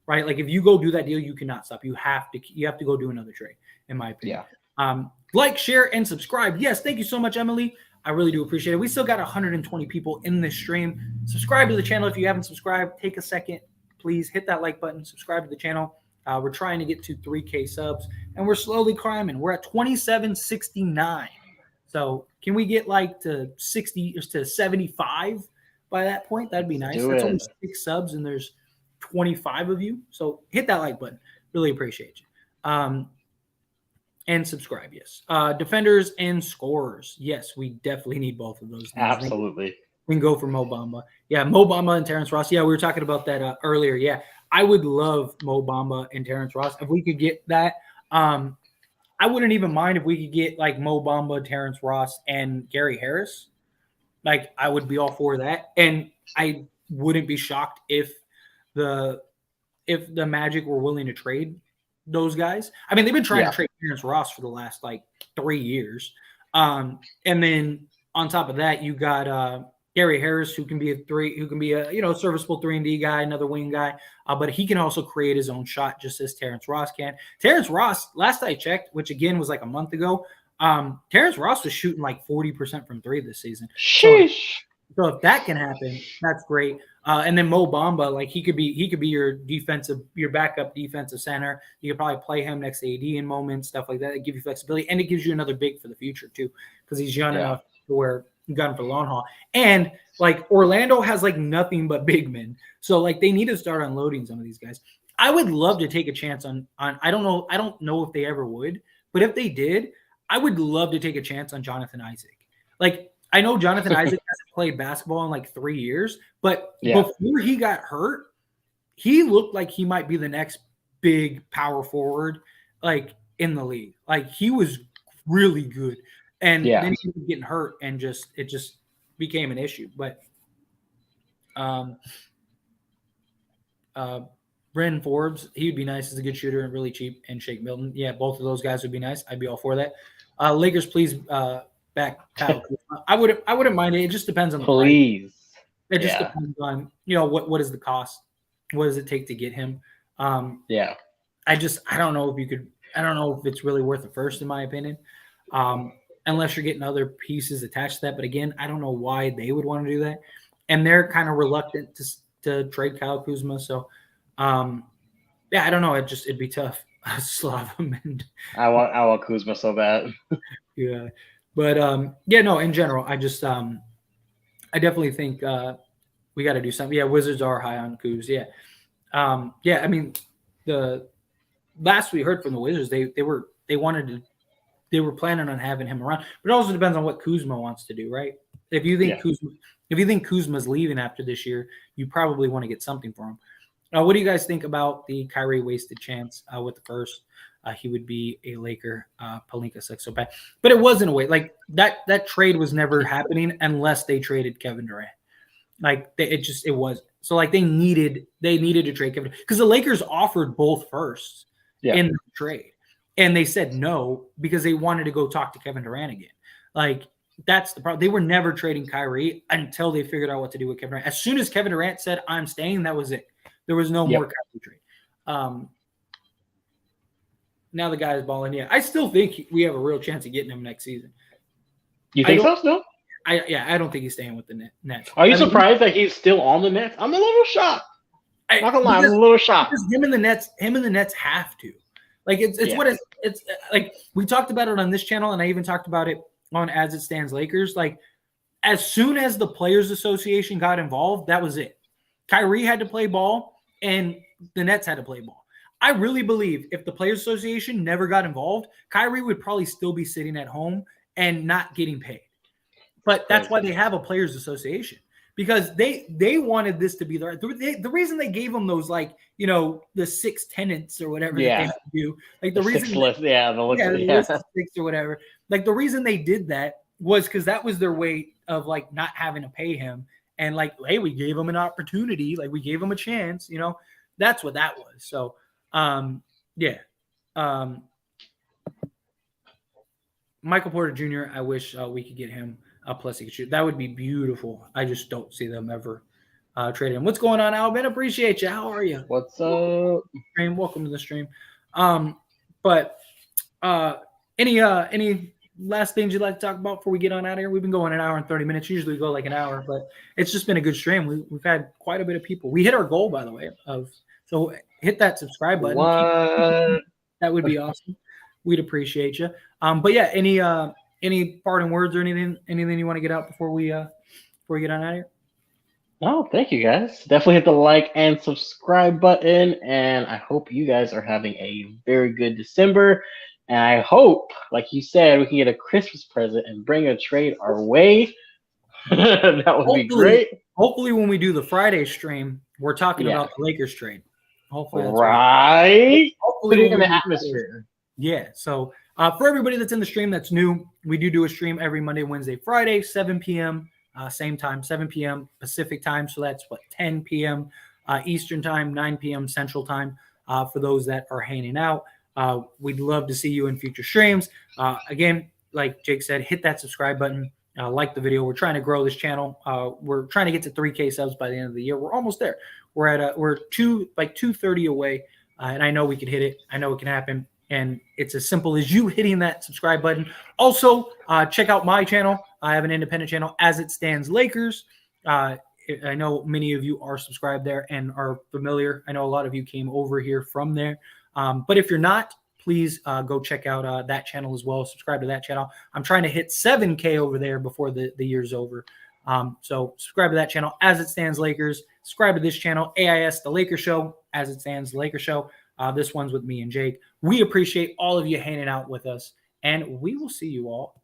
Right, like if you go do that deal, you cannot stop. You have to go do another trade, in my opinion. Yeah. Like, share, and subscribe. Yes, thank you so much, Emily. I really do appreciate it. We still got 120 people in this stream. Subscribe to the channel if you haven't subscribed. Take a second, please hit that like button. Subscribe to the channel. We're trying to get to 3K subs, and we're slowly climbing. We're at 2769. So can we get like to 60 or to 75 by that point? That'd be nice. That's only 6 subs, and there's 25 of you. So hit that like button. Really appreciate you. And subscribe, yes. Defenders and scorers. Yes, we definitely need both of those. Absolutely. We can go for Mo Bamba. Yeah, Mo Bamba and Terrence Ross. Yeah, we were talking about that earlier. Yeah, I would love Mo Bamba and Terrence Ross if we could get that. I wouldn't even mind if we could get like Mo Bamba, Terrence Ross, and Gary Harris. Like I would be all for that, and I wouldn't be shocked if the Magic were willing to trade those guys. I mean, they've been trying to trade Terrence Ross for the last like 3 years, and then on top of that, you got Gary Harris, who can be a serviceable 3-and-D guy, another wing guy, but he can also create his own shot just as Terrence Ross can. Terrence Ross, last I checked, which again was like a month ago, Terrence Ross was shooting like 40% from three this season. Sheesh. So if that can happen, that's great. And then Mo Bamba, like he could be your backup defensive center. You could probably play him next to AD in moments, stuff like that. It gives you flexibility, and it gives you another big for the future too, because he's young enough to where you got him for the long haul. And like Orlando has like nothing but big men, so like they need to start unloading some of these guys. I would love to take a chance on. I don't know if they ever would, but if they did, I would love to take a chance on Jonathan Isaac. Like, I know Jonathan Isaac hasn't played basketball in like 3 years, but before he got hurt, he looked like he might be the next big power forward, like in the league. Like he was really good, and then he was getting hurt, and it just became an issue. But Bryn Forbes, he would be nice as a good shooter and really cheap, and Shake Milton. Yeah, both of those guys would be nice. I'd be all for that. Lakers, please back Kyle Kuzma. I wouldn't mind it. It just depends on the price. It just depends on what is the cost. What does it take to get him? I don't know if you could. I don't know if it's really worth the first, in my opinion, unless you're getting other pieces attached to that. But again, I don't know why they would want to do that, and they're kind of reluctant to trade Kyle Kuzma. So, I don't know. It'd be tough. Slav him. I want Kuzma so bad. Yeah, but no. In general, I just I definitely think we got to do something. Yeah, Wizards are high on Kuz. Yeah, I mean, the last we heard from the Wizards, they were planning on having him around, but it also depends on what Kuzma wants to do, right? If you think Kuzma's leaving after this year, you probably want to get something for him. What do you guys think about the Kyrie wasted chance with the first? He would be a Laker. Pelinka sucks so bad, but it wasn't a way like that trade was never happening unless they traded Kevin Durant. Like it was. So like they needed to trade Kevin because the Lakers offered both firsts in the trade, and they said no because they wanted to go talk to Kevin Durant again. Like that's the problem. They were never trading Kyrie until they figured out what to do with Kevin Durant. As soon as Kevin Durant said I'm staying, that was it. There was no more Kyrie trade. Now the guy is balling. Yeah, I still think we have a real chance of getting him next season. You think so still? I don't think he's staying with the Nets. Are you surprised that he's still on the Nets? I'm a little shocked. Not gonna lie, I'm a little shocked. Him and the Nets have to. Like it's like we talked about it on this channel, and I even talked about it on As It Stands Lakers. Like as soon as the Players Association got involved, that was it. Kyrie had to play ball, and the Nets had to play ball. I really believe if the Players Association never got involved, Kyrie would probably still be sitting at home and not getting paid. But that's why they have a Players Association, because they wanted this to be the reason they gave them those the 6 tenants or whatever that they do. Like the reason the list of 6 or whatever. Like the reason they did that was because that was their way of like not having to pay him. And like, hey, we gave him an opportunity. Like we gave him a chance, that's what that was. So, Michael Porter Jr., I wish we could get him. Plus he could shoot. That would be beautiful. I just don't see them ever trading him. What's going on, Alvin? Appreciate you. How are you? What's up? Welcome to the stream. But any last things you'd like to talk about before we get on out of here? We've been going an hour and 30 minutes. Usually we go like an hour, but it's just been a good stream. We've had quite a bit of people. We hit our goal, by the way, so hit that subscribe button. What? That would be awesome. We'd appreciate you. But yeah, any parting words or anything you want to get out before we get on out of here? No, thank you guys. Definitely hit the like and subscribe button, and I hope you guys are having a very good December. And I hope, like you said, we can get a Christmas present and bring a trade our way. That would be great. Hopefully, when we do the Friday stream, we're talking about the Lakers trade. Hopefully that's right. hopefully Put it when in we the do atmosphere. yeah. So for everybody that's in the stream that's new, we do a stream every Monday, Wednesday, Friday, 7 p.m. Same time, 7 p.m. Pacific time. So that's what 10 p.m. Eastern time, 9 p.m. Central time. For those that are hanging out, we'd love to see you in future streams. Again, like Jake said, hit that subscribe button. Like the video. We're trying to grow this channel. We're trying to get to 3K subs by the end of the year. We're almost there. We're 230 away, and I know we can hit it. I know it can happen. And it's as simple as you hitting that subscribe button. Also, check out my channel. I have an independent channel, As It Stands Lakers. I know many of you are subscribed there and are familiar. I know a lot of you came over here from there. But if you're not, please go check out that channel as well. Subscribe to that channel. I'm trying to hit 7K over there before the year's over. So subscribe to that channel, As It Stands Lakers. Subscribe to this channel, AIS The Lakers Show, As It Stands The Lakers Show. This one's with me and Jake. We appreciate all of you hanging out with us, and we will see you all